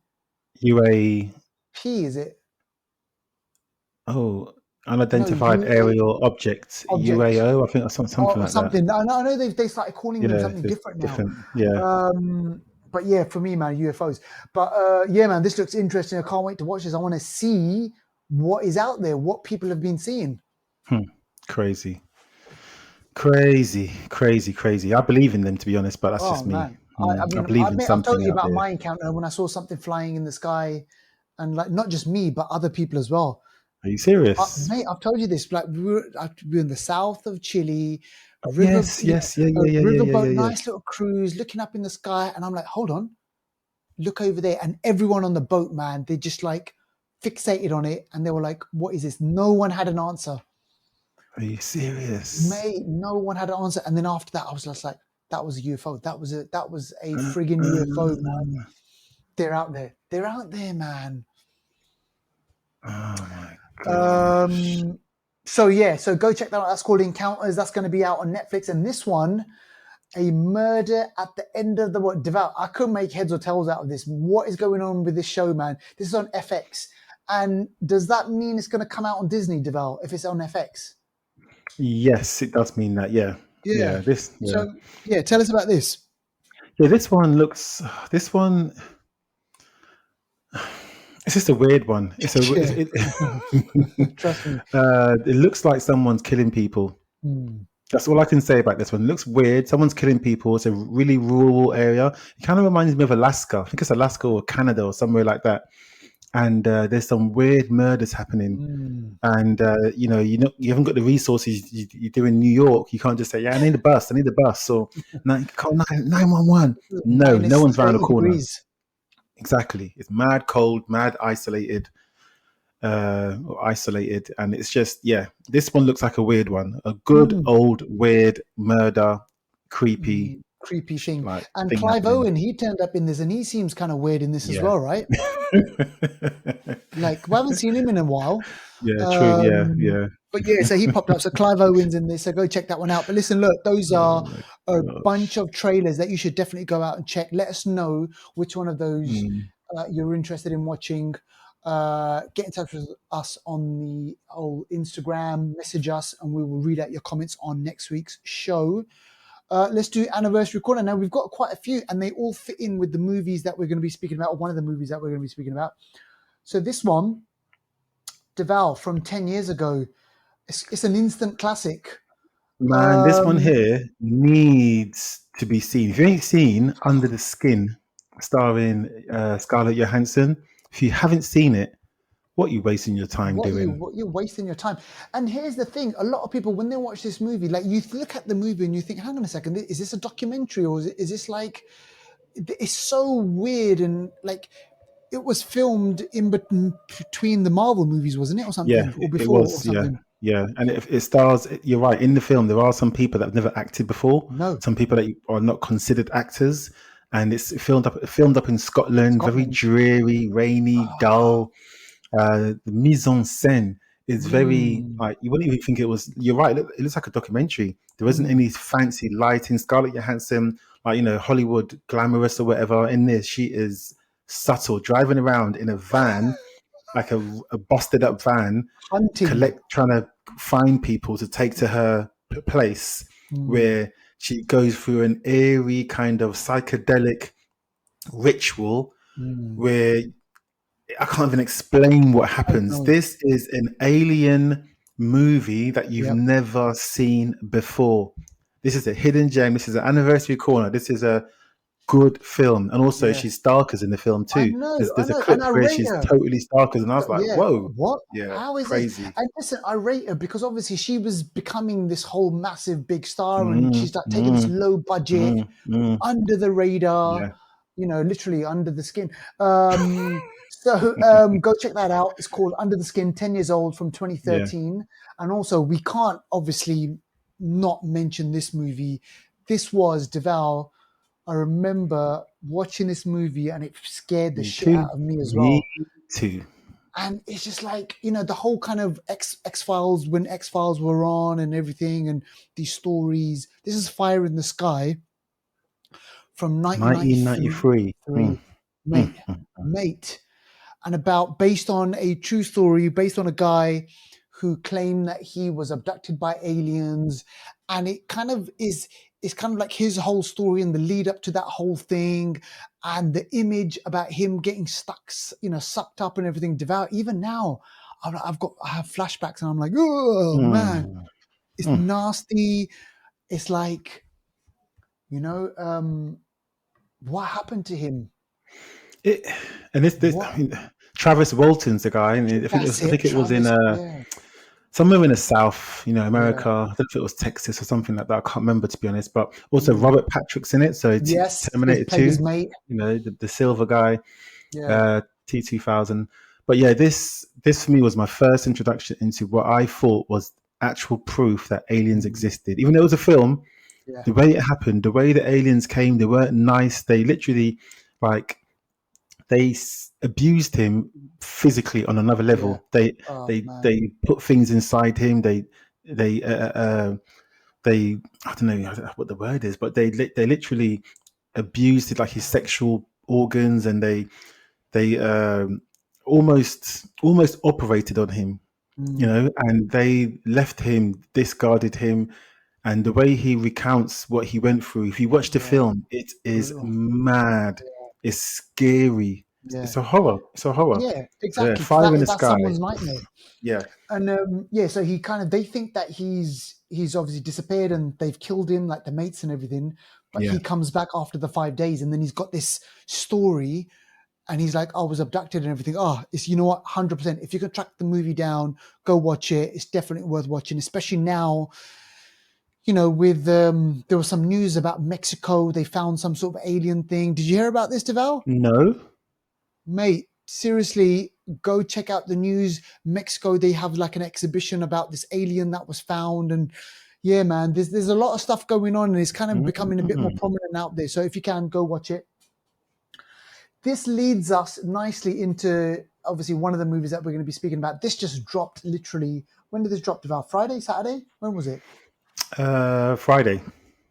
Speaker 2: UA.
Speaker 1: Is it?
Speaker 2: Oh,
Speaker 1: No,
Speaker 2: unidentified
Speaker 1: UA
Speaker 2: aerial object,
Speaker 1: object
Speaker 2: UAO. I think, or something
Speaker 1: or
Speaker 2: like that.
Speaker 1: something. I know they started calling them
Speaker 2: Yeah,
Speaker 1: something
Speaker 2: it's
Speaker 1: different now.
Speaker 2: different. Yeah.
Speaker 1: But yeah, for me, man, UFOs. But yeah, man, this looks interesting. I can't wait to watch this. I want to see what is out there, what people have been seeing.
Speaker 2: Crazy. Crazy, crazy, crazy. I believe in them, to be honest, but that's
Speaker 1: Oh
Speaker 2: just me.
Speaker 1: man, I
Speaker 2: I
Speaker 1: mean,
Speaker 2: believe in
Speaker 1: I've told
Speaker 2: something
Speaker 1: you
Speaker 2: out
Speaker 1: about
Speaker 2: there.
Speaker 1: my encounter when I saw something flying in the sky, and like not just me, but other people as well.
Speaker 2: Are you serious?
Speaker 1: Mate, I've told you this. Like we were in the south of Chile,
Speaker 2: Yes, yes, yeah,
Speaker 1: a
Speaker 2: yeah, yeah, yeah, yeah,
Speaker 1: riverboat,
Speaker 2: yeah, yeah.
Speaker 1: nice little cruise, looking up in the sky, and I'm like, hold on, look over there, and everyone on the boat, man, they just like fixated on it, and they were like, what is this? No one had an answer.
Speaker 2: Are you serious?
Speaker 1: Mate, no one had an answer. And then after that, I was just like, that was a UFO. That was a friggin' UFO, man. They're out there. They're out there, man.
Speaker 2: Oh my gosh.
Speaker 1: So yeah, so go check that out. That's called Encounters. That's going to be out on Netflix. And this one, A Murder at the End of the World. Devout. I couldn't make heads or tails out of this. What is going on with this show, man? This is on FX. And does that mean it's going to come out on Disney, Devout, if it's on FX?
Speaker 2: Yes, it does mean that. Yeah,
Speaker 1: Yeah.
Speaker 2: yeah. Yeah.
Speaker 1: So yeah, tell us about this.
Speaker 2: Yeah, this one looks. This one. It's just a weird one. It's a.
Speaker 1: Yeah. Trust me.
Speaker 2: It looks like someone's killing people. That's all I can say about this one. It looks weird. Someone's killing people. It's a really rural area. It kind of reminds me of Alaska. I think it's Alaska or Canada or somewhere like that. And there's some weird murders happening. And you haven't got the resources you do in New York. You can't just say, "Yeah, I need a bus. I need a bus," or call 911. No, no
Speaker 1: Minus
Speaker 2: one's around the
Speaker 1: 30
Speaker 2: corner.
Speaker 1: degrees.
Speaker 2: Exactly. It's mad cold, mad isolated. Isolated, and it's just this one looks like a weird one, a good old weird murder, creepy
Speaker 1: Thing.
Speaker 2: like
Speaker 1: And
Speaker 2: thing
Speaker 1: Clive
Speaker 2: happening.
Speaker 1: Owen, he turned up in this, and he seems kind of weird in this as well, right? Like we haven't seen him in a while.
Speaker 2: True, yeah.
Speaker 1: But yeah, so he popped up. So Clive Owen's in this, so go check that one out. But listen, look, those are
Speaker 2: Oh
Speaker 1: a
Speaker 2: my
Speaker 1: bunch
Speaker 2: gosh.
Speaker 1: of trailers that you should definitely go out and check. Let us know which one of those you're interested in watching. Get in touch with us on the old Instagram, message us, and we will read out your comments on next week's show. Let's do anniversary corner. Now we've got quite a few, and they all fit in with the movies that we're going to be speaking about, or one of the movies that we're going to be speaking about. So this one, Deval, from 10 years ago, it's an instant classic.
Speaker 2: Man, this one here needs to be seen. If you ain't seen Under the Skin, starring Scarlett Johansson, if you haven't seen it, what are you wasting your time doing?
Speaker 1: What you're wasting your time. And here's the thing: a lot of people, when they watch this movie, like you look at the movie and you think, "Hang on a second, is this a documentary or is this like?" It's so weird, and like it was filmed in between the Marvel movies, wasn't it, or
Speaker 2: Yeah,
Speaker 1: something, or
Speaker 2: it
Speaker 1: before, or
Speaker 2: was. Yeah,
Speaker 1: something?
Speaker 2: yeah. And it stars. You're right. In the film, there are some people that have never acted before.
Speaker 1: No,
Speaker 2: Some people that are not considered actors, and it's filmed up in Scotland. Very
Speaker 1: Scotland.
Speaker 2: dreary, rainy, dull. The mise en scène is very
Speaker 1: Mm,
Speaker 2: like you wouldn't even think it was. You're right. It looks like a documentary. There isn't any fancy lighting. Scarlett Johansson, like Hollywood glamorous or whatever. In this, she is subtle, driving around in a van, like a busted up van,
Speaker 1: hunting.
Speaker 2: trying to find people to take to her place
Speaker 1: Mm,
Speaker 2: where she goes through an eerie kind of psychedelic ritual
Speaker 1: mm.
Speaker 2: where I can't even explain what
Speaker 1: I
Speaker 2: happens.
Speaker 1: know.
Speaker 2: This is an alien movie that you've
Speaker 1: Yep.
Speaker 2: never seen before. This is a hidden gem. This is an anniversary corner. This is a good film. And also,
Speaker 1: Yeah.
Speaker 2: she's Starkers in the film
Speaker 1: I
Speaker 2: too.
Speaker 1: know. I
Speaker 2: There's a
Speaker 1: know. And
Speaker 2: clip
Speaker 1: I
Speaker 2: where
Speaker 1: rate
Speaker 2: she's
Speaker 1: her.
Speaker 2: totally Starkers, and I was like,
Speaker 1: Yeah.
Speaker 2: whoa,
Speaker 1: What?
Speaker 2: yeah,
Speaker 1: How is this?
Speaker 2: crazy.
Speaker 1: And listen, I rate her because obviously she was becoming this whole massive big star, and
Speaker 2: Mm,
Speaker 1: she's like taking this
Speaker 2: mm,
Speaker 1: low budget,
Speaker 2: mm, mm.
Speaker 1: under the radar,
Speaker 2: Yeah.
Speaker 1: literally under the skin. So go check that out. It's called Under the Skin, 10 years old from
Speaker 2: Yeah.
Speaker 1: 2013. And also, we can't obviously not mention this movie. This was Deval. I remember watching this movie and it scared the
Speaker 2: Me
Speaker 1: shit
Speaker 2: too.
Speaker 1: out of me as
Speaker 2: Me
Speaker 1: well.
Speaker 2: too.
Speaker 1: And it's just like, the whole kind of X Files, when X Files were on and everything, and these stories. This is Fire in the Sky from
Speaker 2: 1993.
Speaker 1: 1993.
Speaker 2: Mm,
Speaker 1: Mate,
Speaker 2: mm.
Speaker 1: mate. And based on a true story, based on a guy who claimed that he was abducted by aliens. And it kind of is, it's kind of like his whole story and the lead up to that whole thing, and the image about him getting stuck, sucked up and everything. Devout. Even now, I have flashbacks and I'm like, oh man,
Speaker 2: Mm,
Speaker 1: it's
Speaker 2: mm.
Speaker 1: nasty. It's like, what happened to him?
Speaker 2: It, and this
Speaker 1: What?
Speaker 2: I mean, Travis Walton's the guy, and
Speaker 1: That's
Speaker 2: I
Speaker 1: it,
Speaker 2: think it was in
Speaker 1: Travis. Yeah,
Speaker 2: somewhere in the South,
Speaker 1: yeah.
Speaker 2: America. I don't know if it was Texas or something like that. I can't remember, to be honest. But also
Speaker 1: Mm.
Speaker 2: Robert Patrick's in it, so
Speaker 1: Yes, he's
Speaker 2: Terminator
Speaker 1: played his
Speaker 2: 2,
Speaker 1: mate.
Speaker 2: the silver guy,
Speaker 1: Yeah.
Speaker 2: T2000. But yeah, this for me was my first introduction into what I thought was actual proof that aliens
Speaker 1: Mm.
Speaker 2: existed. Even though it was a film,
Speaker 1: Yeah.
Speaker 2: the way it happened, the way the aliens came, they weren't nice. They literally, like, abused him physically on another
Speaker 1: Yeah.
Speaker 2: level. They
Speaker 1: Oh
Speaker 2: they
Speaker 1: man.
Speaker 2: they put things inside him. They they I don't know what the word is, but they literally abused like his sexual organs, and they almost operated on him,
Speaker 1: Mm.
Speaker 2: and they left him, discarded him. And the way he recounts what he went through, if you watch the
Speaker 1: Yeah.
Speaker 2: film, it is
Speaker 1: Brutal.
Speaker 2: mad. It's scary.
Speaker 1: Yeah.
Speaker 2: It's a horror. It's a horror.
Speaker 1: Yeah.
Speaker 2: So yeah,
Speaker 1: Exactly. Because
Speaker 2: Fire in the
Speaker 1: that's
Speaker 2: Sky.
Speaker 1: someone's nightmare.
Speaker 2: Yeah,
Speaker 1: And yeah, so he kind of, they think that he's obviously disappeared and they've killed him, like the mates and everything. But
Speaker 2: yeah.
Speaker 1: he comes back after the 5 days, and then he's got this story, and he's like, I was abducted and everything. Oh, it's, 100%. If you can track the movie down, go watch it. It's definitely worth watching, especially now. With there was some news about Mexico. They found some sort of alien thing. Did you hear about this, Deval?
Speaker 2: No.
Speaker 1: Mate, seriously, go check out the news. Mexico, they have like an exhibition about this alien that was found. And yeah, man, there's a lot of stuff going on, and it's kind of becoming a bit more
Speaker 2: Mm.
Speaker 1: prominent out there. So if you can, go watch it. This leads us nicely into obviously one of the movies that we're going to be speaking about. This just dropped literally. When did this drop, Deval? Friday, Saturday? When was it?
Speaker 2: Friday.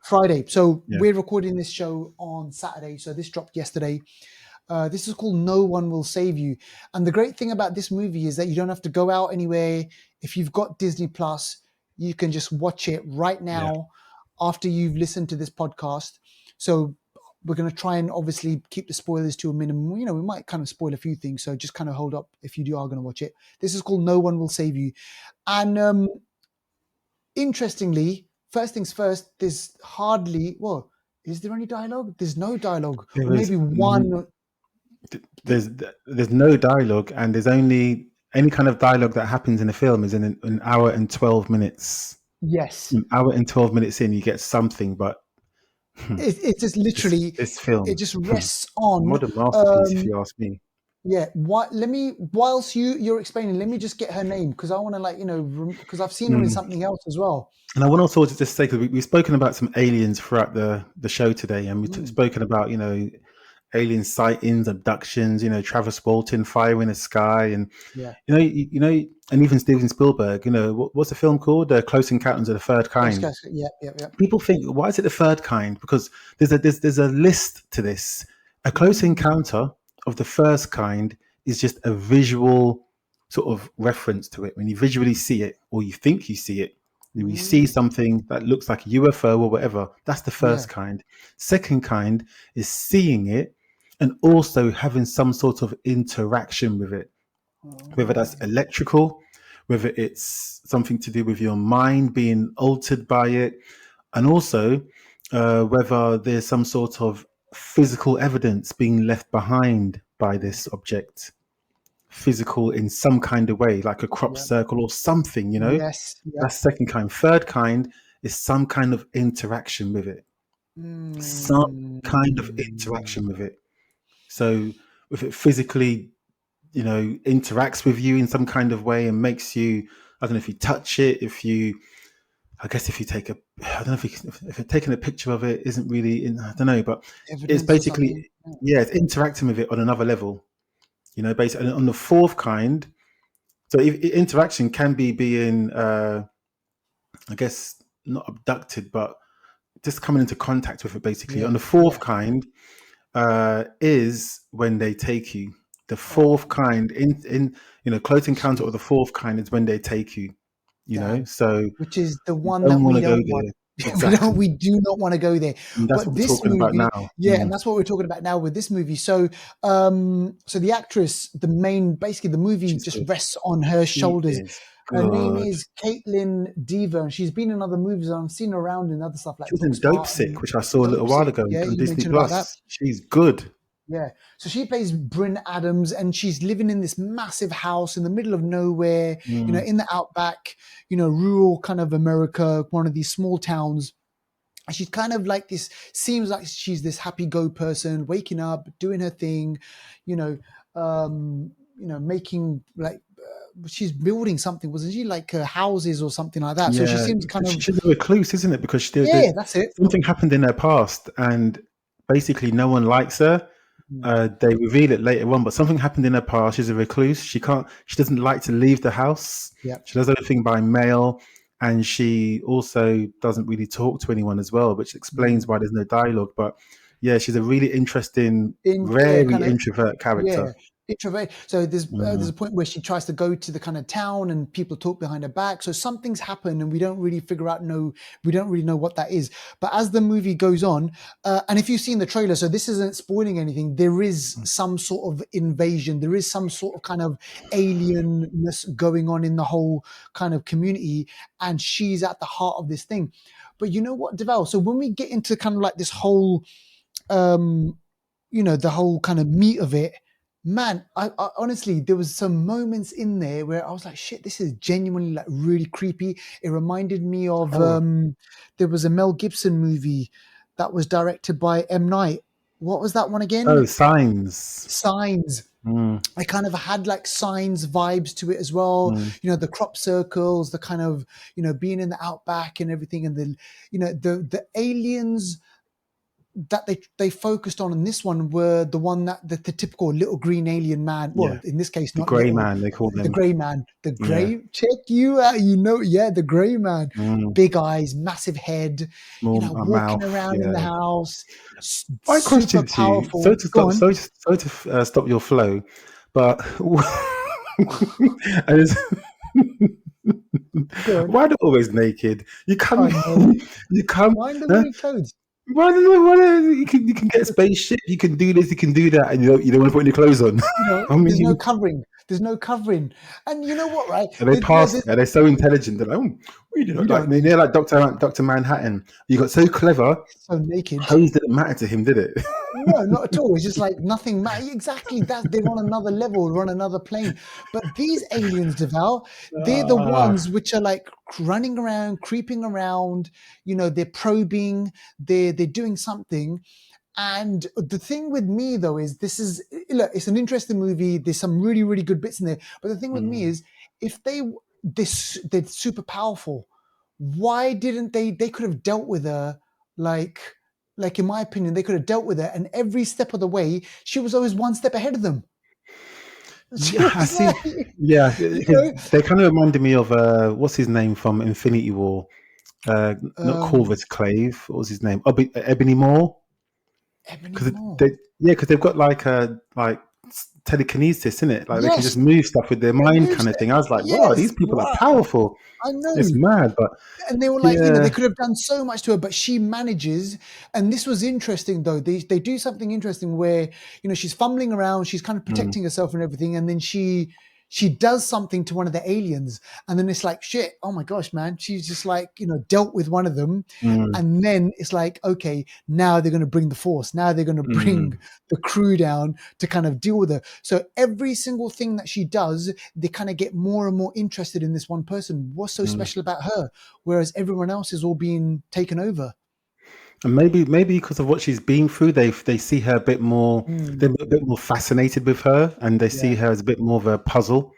Speaker 1: Friday. So
Speaker 2: Yeah,
Speaker 1: we're recording this show on Saturday. So this dropped yesterday. This is called No One Will Save You. And the great thing about this movie is that you don't have to go out anywhere. If you've got Disney Plus, you can just watch it right
Speaker 2: yeah.
Speaker 1: now after you've listened to this podcast. So we're going to try and obviously keep the spoilers to a minimum. We might kind of spoil a few things. So just kind of hold up if you are going to watch it. This is called No One Will Save You. And interestingly, first things first, there's hardly, well, is there any dialogue? There's no dialogue.
Speaker 2: There
Speaker 1: Or
Speaker 2: was
Speaker 1: maybe one.
Speaker 2: there's no dialogue, and there's only any kind of dialogue that happens in the film is in an hour and 12 minutes.
Speaker 1: Yes.
Speaker 2: An hour and 12 minutes in, you get something, but
Speaker 1: It just
Speaker 2: this
Speaker 1: literally,
Speaker 2: this
Speaker 1: it
Speaker 2: film,
Speaker 1: just rests on,
Speaker 2: modern masterpiece, if you ask me.
Speaker 1: yeah. Whilst you're explaining, let me just get her name, because I want to because I've seen her in
Speaker 2: Mm.
Speaker 1: something else as well.
Speaker 2: And I want also to just say, because we've spoken about some aliens throughout the show today, and we've
Speaker 1: Mm,
Speaker 2: spoken about alien sightings, abductions, Travis Walton, Fire in the Sky, and
Speaker 1: yeah.
Speaker 2: and even Steven Spielberg. What's the film called? Close Encounters of the Third Kind.
Speaker 1: Yeah, yeah, yeah.
Speaker 2: People think, why is it the third kind? Because there's a list to this. A close
Speaker 1: Mm,
Speaker 2: encounter of the first kind is just a visual sort of reference to it. When you visually see it, or you think you see it, We see something that looks like a UFO or whatever. That's the
Speaker 1: Yeah.
Speaker 2: first kind. Second kind is seeing it and also having some sort of interaction with it, whether that's
Speaker 1: Oh,
Speaker 2: electrical, whether it's something to do with your mind being altered by it, and also whether there's some sort of physical evidence being left behind by this object, physical in some kind of way, like a crop
Speaker 1: yeah.
Speaker 2: circle or something, you know?
Speaker 1: Yes. Yeah.
Speaker 2: That's second kind. Third kind is some kind of interaction with it, some kind of
Speaker 1: Mm.
Speaker 2: interaction with it. So if it physically, interacts with you in some kind of way and makes you, I don't know, if you touch it, I guess if you take I don't know if you're taking a picture of it isn't really, I don't know, but it's
Speaker 1: Evidence or something.
Speaker 2: basically, yeah, it's interacting with it on another level, basically. And on the fourth kind, so interaction can be being, I guess, not abducted, but just coming into contact with it, basically.
Speaker 1: Yeah.
Speaker 2: On the
Speaker 1: Yeah.
Speaker 2: fourth kind, is when they take you. The
Speaker 1: Oh,
Speaker 2: fourth kind, close encounter, or
Speaker 1: jeez.
Speaker 2: the fourth kind is when they take you.
Speaker 1: Damn.
Speaker 2: So
Speaker 1: Which is the
Speaker 2: you
Speaker 1: one
Speaker 2: don't
Speaker 1: that
Speaker 2: want
Speaker 1: we
Speaker 2: to go
Speaker 1: don't want.
Speaker 2: there.
Speaker 1: We don't.
Speaker 2: Exactly.
Speaker 1: We do not want to go there.
Speaker 2: And that's
Speaker 1: But
Speaker 2: what we're
Speaker 1: this
Speaker 2: talking about
Speaker 1: movie,
Speaker 2: now.
Speaker 1: yeah, and that's what we're talking about now with this movie. So, so the actress, basically the movie
Speaker 2: She's
Speaker 1: just
Speaker 2: good.
Speaker 1: rests on her
Speaker 2: She
Speaker 1: shoulders.
Speaker 2: is
Speaker 1: Her name
Speaker 2: good.
Speaker 1: is Caitlin Dever, and she's been in other movies. And I've seen her around in other stuff
Speaker 2: She
Speaker 1: like
Speaker 2: was in
Speaker 1: Brooks
Speaker 2: Dope
Speaker 1: Part
Speaker 2: Sick,
Speaker 1: and
Speaker 2: which I saw a little
Speaker 1: Dope
Speaker 2: while
Speaker 1: Sick.
Speaker 2: ago
Speaker 1: Yeah,
Speaker 2: on
Speaker 1: you
Speaker 2: Disney
Speaker 1: mentioned about that.
Speaker 2: Plus. She's good.
Speaker 1: Yeah. So she plays Bryn Adams, and she's living in this massive house in the middle of nowhere,
Speaker 2: Mm,
Speaker 1: in the outback, rural kind of America, one of these small towns. And she's kind of like this, seems like she's this happy go person, waking up, doing her thing, you know, making like, she's building something, wasn't she? Like houses or something like that. So she
Speaker 2: yeah,
Speaker 1: seems kind of,
Speaker 2: she's a recluse, isn't it? Because
Speaker 1: yeah, that's it.
Speaker 2: something happened in her past, and basically no one likes her.
Speaker 1: Mm,
Speaker 2: They reveal it later on, but something happened in her past. She's a recluse. She doesn't like to leave the house.
Speaker 1: yeah.
Speaker 2: She does everything by mail, and she also doesn't really talk to anyone as well, which explains
Speaker 1: Mm.
Speaker 2: why there's no dialogue. But yeah, she's a really interesting,
Speaker 1: Yeah,
Speaker 2: very
Speaker 1: kind of.
Speaker 2: introvert character.
Speaker 1: Yeah, introvert. So there's
Speaker 2: Mm.
Speaker 1: a point where she tries to go to the kind of town, and people talk behind her back. So something's happened, and we don't really figure out. No, we don't really know what that is. But as the movie goes on, and if you've seen the trailer, so this isn't spoiling anything. There is some sort of invasion. There is some sort of kind of alienness going on in the whole kind of community, and she's at the heart of this thing. But you know what, Deval? So when we get into kind of like this whole um the whole kind of meat of it, man, I honestly, there was some moments in there where I was like, shit, this is genuinely like really creepy. It reminded me of
Speaker 2: Oh,
Speaker 1: there was a Mel Gibson movie that was directed by M. Night. What was that one
Speaker 2: oh,
Speaker 1: again?
Speaker 2: Signs.
Speaker 1: Signs.
Speaker 2: Mm,
Speaker 1: I kind of had like Signs vibes to it as well.
Speaker 2: mm.
Speaker 1: The crop circles, the kind of, being in the outback and everything, and the aliens that they focused on in this one were the one that the typical little green alien man.
Speaker 2: Yeah,
Speaker 1: Well, in this case,
Speaker 2: the
Speaker 1: not
Speaker 2: grey
Speaker 1: little,
Speaker 2: man, they call
Speaker 1: the
Speaker 2: them.
Speaker 1: grey man. The
Speaker 2: Yeah.
Speaker 1: grey, check you out. Yeah, the grey man.
Speaker 2: Mm.
Speaker 1: Big eyes, massive head.
Speaker 2: Small
Speaker 1: Walking
Speaker 2: mouth.
Speaker 1: around in the
Speaker 2: Yeah.
Speaker 1: house,
Speaker 2: My
Speaker 1: super
Speaker 2: question to you,
Speaker 1: powerful. Go on.
Speaker 2: sorry to stop your flow, but and it's,
Speaker 1: Go on.
Speaker 2: why are they always naked? You come,
Speaker 1: I know.
Speaker 2: you come.
Speaker 1: Mind the
Speaker 2: Huh?
Speaker 1: weird clothes.
Speaker 2: You can get spaceship, you can do this, you can do that, and you don't want to put any clothes on. I
Speaker 1: There's no
Speaker 2: mean,
Speaker 1: covering. There's no covering. And you know what, right?
Speaker 2: and they pass, and they're so intelligent. They're like, oh, we do
Speaker 1: You
Speaker 2: not like
Speaker 1: don't need
Speaker 2: they're like Doctor Manhattan. You got so clever.
Speaker 1: so naked.
Speaker 2: Clothes didn't matter to him, did it?
Speaker 1: No, not at all. It's just like nothing. Exactly. That they're on another level, they're on another plane. But these aliens, Deval, they're the
Speaker 2: Ah,
Speaker 1: ones which are like running around, creeping around. They're probing. They're doing something. And the thing with me though is look, it's an interesting movie. There's some really, really good bits in there. But the thing with me
Speaker 2: mm.
Speaker 1: is, if they're super powerful, why didn't they could have dealt with her like in my opinion, they could have dealt with her, and every step of the way, she was always one step ahead of them. So
Speaker 2: Yeah, I
Speaker 1: it's
Speaker 2: see.
Speaker 1: like,
Speaker 2: Yeah, because they kind of reminded me of what's his name from Infinity War? Not
Speaker 1: um,
Speaker 2: Corvus Clave. What was his name? Ebony Moore.
Speaker 1: Ebony
Speaker 2: Because
Speaker 1: Moore.
Speaker 2: they, yeah, because they've got like telekinesis, isn't it? Like they can
Speaker 1: Yes,
Speaker 2: just move stuff with their
Speaker 1: it
Speaker 2: mind,
Speaker 1: moves
Speaker 2: kind of
Speaker 1: it.
Speaker 2: thing. I was like, wow,
Speaker 1: Yes,
Speaker 2: these people are
Speaker 1: right.
Speaker 2: powerful.
Speaker 1: I
Speaker 2: It's
Speaker 1: know.
Speaker 2: mad, but
Speaker 1: And they were like, they
Speaker 2: yeah,
Speaker 1: could have done so much to her, but she manages. And this was interesting, though. They do something interesting where she's fumbling around, she's kind of
Speaker 2: mm,
Speaker 1: protecting herself and everything, and then she does something to one of the aliens, and then it's like, shit, oh my gosh, man, she's just like dealt with one of them,
Speaker 2: mm,
Speaker 1: and then it's like, okay, now they're going to bring the force, now they're going to bring
Speaker 2: mm,
Speaker 1: the crew down to kind of deal with her. So every single thing that she does, they kind of get more and more interested in this one person. What's so
Speaker 2: mm.
Speaker 1: special about her? Whereas everyone else is all being taken over.
Speaker 2: And maybe because of what she's been through, they see her a bit more. They're
Speaker 1: Mm,
Speaker 2: a bit more fascinated with her, and they see
Speaker 1: yeah,
Speaker 2: her as a bit more of a puzzle.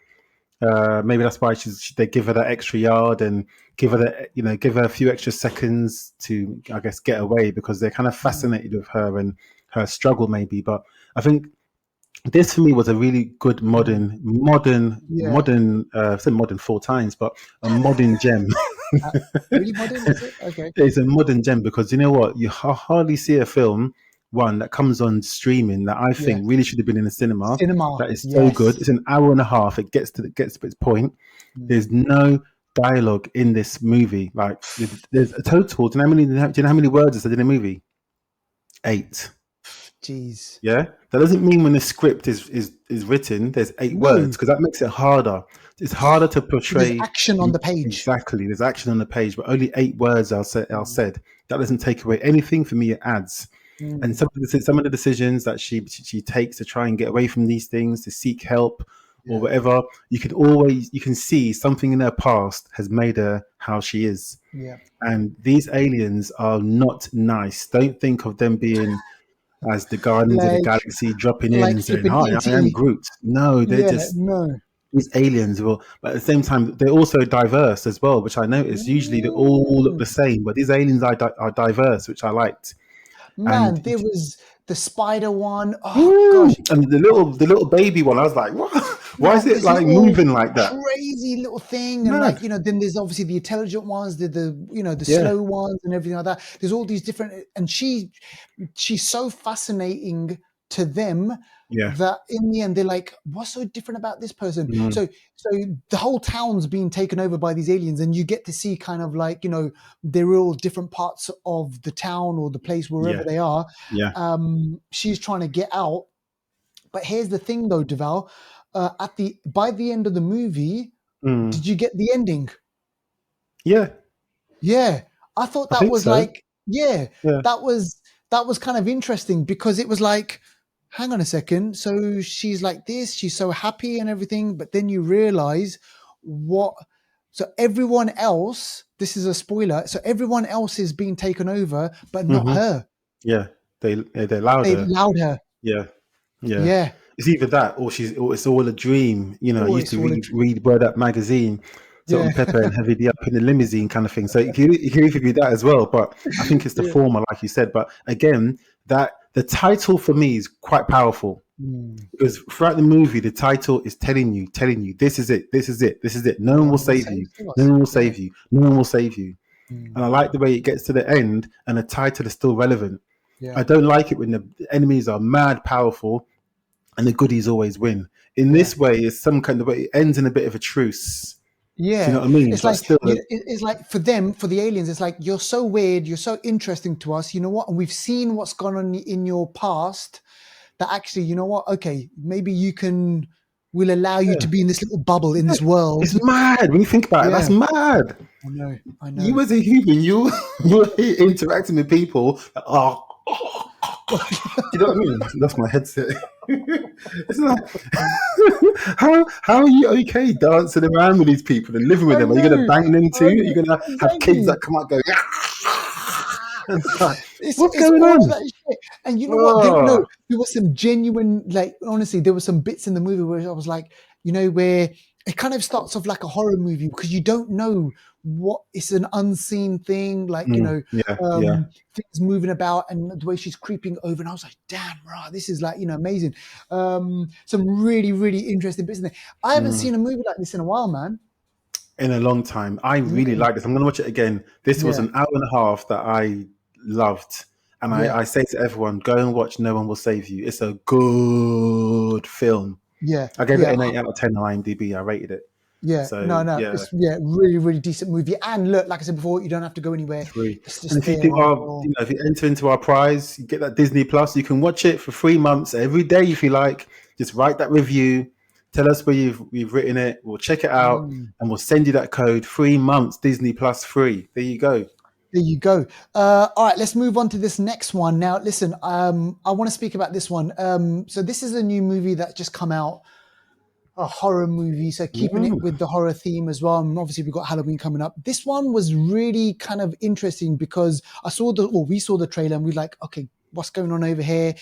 Speaker 2: Maybe that's why they give her that extra yard and give her a few extra seconds to, I guess, get away, because they're kind of
Speaker 1: mm,
Speaker 2: fascinated with her and her struggle, maybe. But I think this for me was a really good
Speaker 1: mm, yeah.
Speaker 2: modern. I said modern four times, but a modern gem.
Speaker 1: Uh, really modern, is it? Okay.
Speaker 2: It's a modern gem because you know what? You hardly see a film, one that comes on streaming, that I
Speaker 1: Yeah.
Speaker 2: think really should have been in the cinema.
Speaker 1: Cinema.
Speaker 2: That is so good.
Speaker 1: Yes.
Speaker 2: It's an hour and a half. It gets to its point.
Speaker 1: Mm.
Speaker 2: There's no dialogue in this movie. Like there's a total. Do you know how many words is in the movie? 8.
Speaker 1: Jeez.
Speaker 2: Yeah, that doesn't mean when the script is written, there's 8 words,
Speaker 1: No.
Speaker 2: because that makes it harder. It's harder to
Speaker 1: So there's
Speaker 2: portray.
Speaker 1: action on the page.
Speaker 2: Exactly, there's action on the page, but only 8 words are
Speaker 1: Mm,
Speaker 2: said. That doesn't take away anything for me. It adds. And
Speaker 1: mm,
Speaker 2: some of the decisions that she takes to try and get away from these things, to seek help or
Speaker 1: yeah.
Speaker 2: whatever, you can see something in her past has made her how she is.
Speaker 1: Yeah.
Speaker 2: And these aliens are not nice. Don't think of them being as the Guardians of the
Speaker 1: Like
Speaker 2: Galaxy dropping in
Speaker 1: like
Speaker 2: and saying,
Speaker 1: flipping
Speaker 2: "Hi, I am
Speaker 1: ET.
Speaker 2: Groot." No, they're
Speaker 1: Yeah.
Speaker 2: just
Speaker 1: No.
Speaker 2: these aliens. Will, but at the same time, they're also diverse as well, which I noticed. Usually, they all look
Speaker 1: Mm.
Speaker 2: the same, but these aliens are diverse, which I liked. And
Speaker 1: Man, there was the spider one. Oh
Speaker 2: mm,
Speaker 1: gosh.
Speaker 2: and the little baby one, I was like, "What? Why is
Speaker 1: Man,
Speaker 2: it
Speaker 1: this
Speaker 2: like
Speaker 1: little
Speaker 2: moving like that?"
Speaker 1: crazy little thing, and
Speaker 2: Mad.
Speaker 1: like then there's obviously the intelligent ones, the
Speaker 2: Yeah,
Speaker 1: slow ones, and everything like that. There's all these different, and she's so fascinating to them
Speaker 2: yeah,
Speaker 1: that in the end they're like, what's so different about this person?
Speaker 2: mm,
Speaker 1: So the whole town's being taken over by these aliens, and you get to see kind of like they're all different parts of the town or the place wherever
Speaker 2: yeah,
Speaker 1: they are.
Speaker 2: yeah,
Speaker 1: She's trying to get out, but here's the thing, though, Deval. By the end of the movie,
Speaker 2: mm,
Speaker 1: did you get the ending?
Speaker 2: yeah.
Speaker 1: Yeah, I thought
Speaker 2: I
Speaker 1: that
Speaker 2: think
Speaker 1: was
Speaker 2: so.
Speaker 1: like, yeah,
Speaker 2: Yeah,
Speaker 1: that was that was kind of interesting because it was like, hang on a second. So she's like this, she's so happy and everything, but then you realize what. So everyone else, this is a spoiler. So everyone else is being taken over, but not
Speaker 2: hmm,
Speaker 1: her.
Speaker 2: yeah. They're
Speaker 1: They
Speaker 2: louder.
Speaker 1: allowed her.
Speaker 2: Yeah. Yeah,
Speaker 1: Yeah.
Speaker 2: it's either that or it's all a dream. I
Speaker 1: Oh,
Speaker 2: used
Speaker 1: it's
Speaker 2: to
Speaker 1: all a
Speaker 2: read Word Up magazine, Salt
Speaker 1: yeah.
Speaker 2: and Pepper and Heavy D Up in the limousine kind of thing. So it can either be that as well. But I think it's the
Speaker 1: Yeah.
Speaker 2: former, like you said. But again, that the title for me is quite powerful,
Speaker 1: Mm.
Speaker 2: because throughout the movie, the title is telling you, this is it, this is it, this is it. No
Speaker 1: No
Speaker 2: one will
Speaker 1: one will
Speaker 2: save
Speaker 1: save
Speaker 2: you. No
Speaker 1: us.
Speaker 2: one will
Speaker 1: Yeah.
Speaker 2: save you. No one will save you. And
Speaker 1: Mm.
Speaker 2: I like the way it gets to the end and the title is still relevant.
Speaker 1: Yeah.
Speaker 2: I don't like it when the enemies are mad powerful and the goodies always win. In
Speaker 1: Yeah.
Speaker 2: this way, it's some kind of way, it ends in a bit of a truce. Do you know
Speaker 1: Yeah.
Speaker 2: what I mean?
Speaker 1: It's
Speaker 2: But
Speaker 1: like
Speaker 2: still,
Speaker 1: it's like for them, for the aliens, it's like you're so weird, you're so interesting to us. You know what? And we've seen what's gone on in your past that actually, you know what? Okay, maybe we'll allow you
Speaker 2: yeah,
Speaker 1: to be in this little bubble in this world.
Speaker 2: it's mad when you think about it. That's
Speaker 1: Yeah.
Speaker 2: mad.
Speaker 1: I know. I know.
Speaker 2: You as a human, you're interacting with people. Oh, do you know what I mean? That's my headset. It's like, how are you okay dancing around with these people and living with
Speaker 1: I
Speaker 2: them? Are you going to
Speaker 1: know.
Speaker 2: bang them too?
Speaker 1: I
Speaker 2: Are
Speaker 1: know.
Speaker 2: you going to have kids
Speaker 1: Exactly.
Speaker 2: that come out going? And it's like, what's
Speaker 1: It's
Speaker 2: going
Speaker 1: all of
Speaker 2: on?
Speaker 1: that shit. And you know what?
Speaker 2: Oh,
Speaker 1: There was some genuine, like honestly, there were some bits in the movie where I was like, where it kind of starts off like a horror movie because you don't know what it's an unseen thing, like
Speaker 2: yeah, yeah.
Speaker 1: things moving about and the way she's creeping over. And I was like, damn, right, this is like amazing. Some really, really interesting bits in there. I haven't
Speaker 2: Mm.
Speaker 1: seen a movie like this in a while, man.
Speaker 2: In a long time. I really
Speaker 1: Mm,
Speaker 2: like this. I'm going to watch it again. This was
Speaker 1: yeah.
Speaker 2: an hour and a half that I loved. And
Speaker 1: Yeah.
Speaker 2: I say to everyone, go and watch No One Will Save You. It's a good film.
Speaker 1: Yeah.
Speaker 2: I gave it
Speaker 1: Yeah.
Speaker 2: an 8 out of 10 on IMDb. I rated it.
Speaker 1: Yeah.
Speaker 2: So
Speaker 1: No,
Speaker 2: yeah,
Speaker 1: it's really, really decent movie. And look, like I said before, you don't have to go anywhere.
Speaker 2: free.
Speaker 1: It's
Speaker 2: And
Speaker 1: just
Speaker 2: if you
Speaker 1: there
Speaker 2: do
Speaker 1: on
Speaker 2: our,
Speaker 1: your.
Speaker 2: if you enter into our prize, you get that Disney Plus. You can watch it for 3 months every day if you like. Just write that review. Tell us where you've written it. We'll check it out
Speaker 1: Mm.
Speaker 2: and we'll send you that code. 3 months Disney Plus free. There you go.
Speaker 1: There you go. All right, let's move on to this next one. Now, listen, I want to speak about this one. So this is a new movie that just come out, a horror movie. So keeping it
Speaker 2: Mm.
Speaker 1: with the horror theme as well. And obviously we've got Halloween coming up. This one was really kind of interesting because we saw the trailer and we're like, okay, what's going on over here?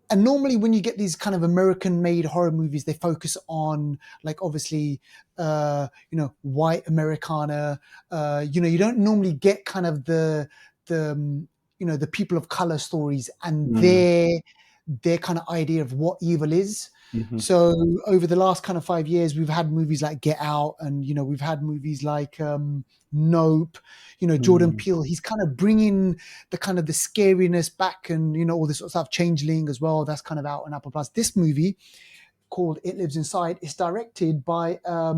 Speaker 1: And normally when you get these kind of American made horror movies, they focus on like obviously white Americana. You don't normally get kind of the people of color stories and
Speaker 2: Mm.
Speaker 1: their kind of idea of what evil is.
Speaker 2: Hmm.
Speaker 1: So over the last kind of 5 years, we've had movies like Get Out, and we've had movies like Nope. Jordan
Speaker 2: Mm.
Speaker 1: Peele. He's kind of bringing the kind of the scariness back, and all this sort of stuff. Changeling as well. That's kind of out on Apple Plus. This movie called It Lives Inside is directed by a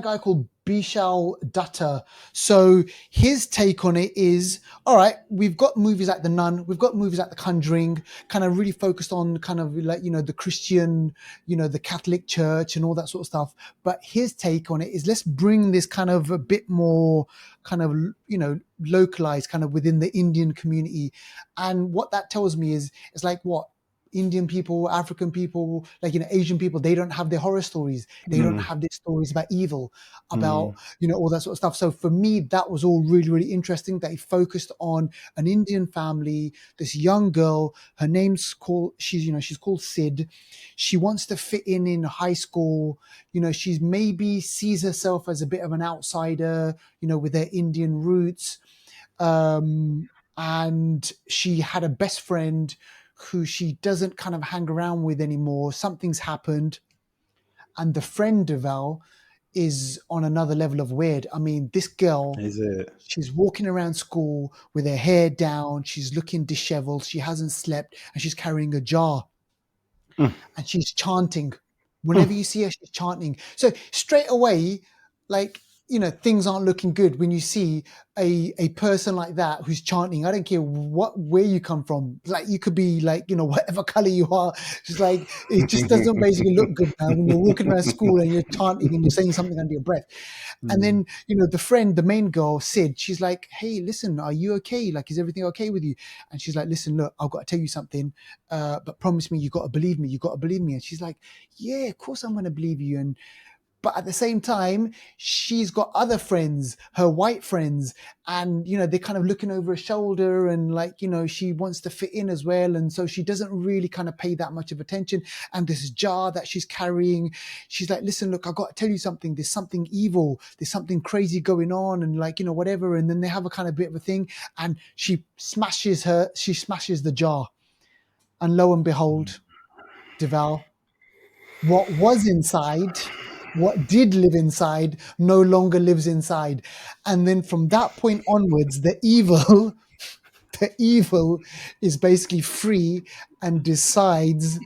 Speaker 1: guy called Bishal Dutta. So his take on it is, all right, we've got movies like The Nun, we've got movies like The Conjuring, kind of really focused on kind of like, the Christian, the Catholic Church and all that sort of stuff. But his take on it is, let's bring this kind of a bit more kind of, localized kind of within the Indian community. And what that tells me is, it's like what? Indian people, African people, like Asian people, they don't have their horror stories. They don't
Speaker 2: Mm.
Speaker 1: have their stories about evil, about
Speaker 2: Mm.
Speaker 1: all that sort of stuff. So for me, that was all really, really interesting. That he focused on an Indian family, this young girl. Her name's called she's called Sid. She wants to fit in high school. She's maybe sees herself as a bit of an outsider. With her Indian roots. And she had a best friend who she doesn't kind of hang around with anymore. Something's happened. And the friend Deval is on another level of weird. I mean, this girl,
Speaker 2: Is it?
Speaker 1: she's walking around school with her hair down. She's looking disheveled. She hasn't slept and she's carrying a jar
Speaker 2: Mm.
Speaker 1: and she's chanting.
Speaker 2: Mm.
Speaker 1: Whenever you see her, she's chanting. So straight away, like, things aren't looking good when you see a person like that who's chanting. I don't care where you come from. Like, you could be like, whatever color you are. Just like, it just doesn't basically look good now when you're walking around school and you're chanting and you're saying something under your breath. And
Speaker 2: Mm.
Speaker 1: then, the main girl, Sid, she's like, hey, listen, are you okay? Like, is everything okay with you? And she's like, listen, look, I've got to tell you something, but promise me you got to believe me. You got to believe me. And she's like, yeah, of course I'm going to believe you. But at the same time, she's got other friends, her white friends, and they're kind of looking over her shoulder, and like she wants to fit in as well, and so she doesn't really kind of pay that much of attention. And this jar that she's carrying, she's like, listen, look, I got to tell you something. There's something evil. There's something crazy going on, and like whatever. And then they have a kind of bit of a thing, and she smashes the jar, and lo and behold, Deval, what did live inside no longer lives inside. And then from that point onwards, the evil the evil is basically free and decides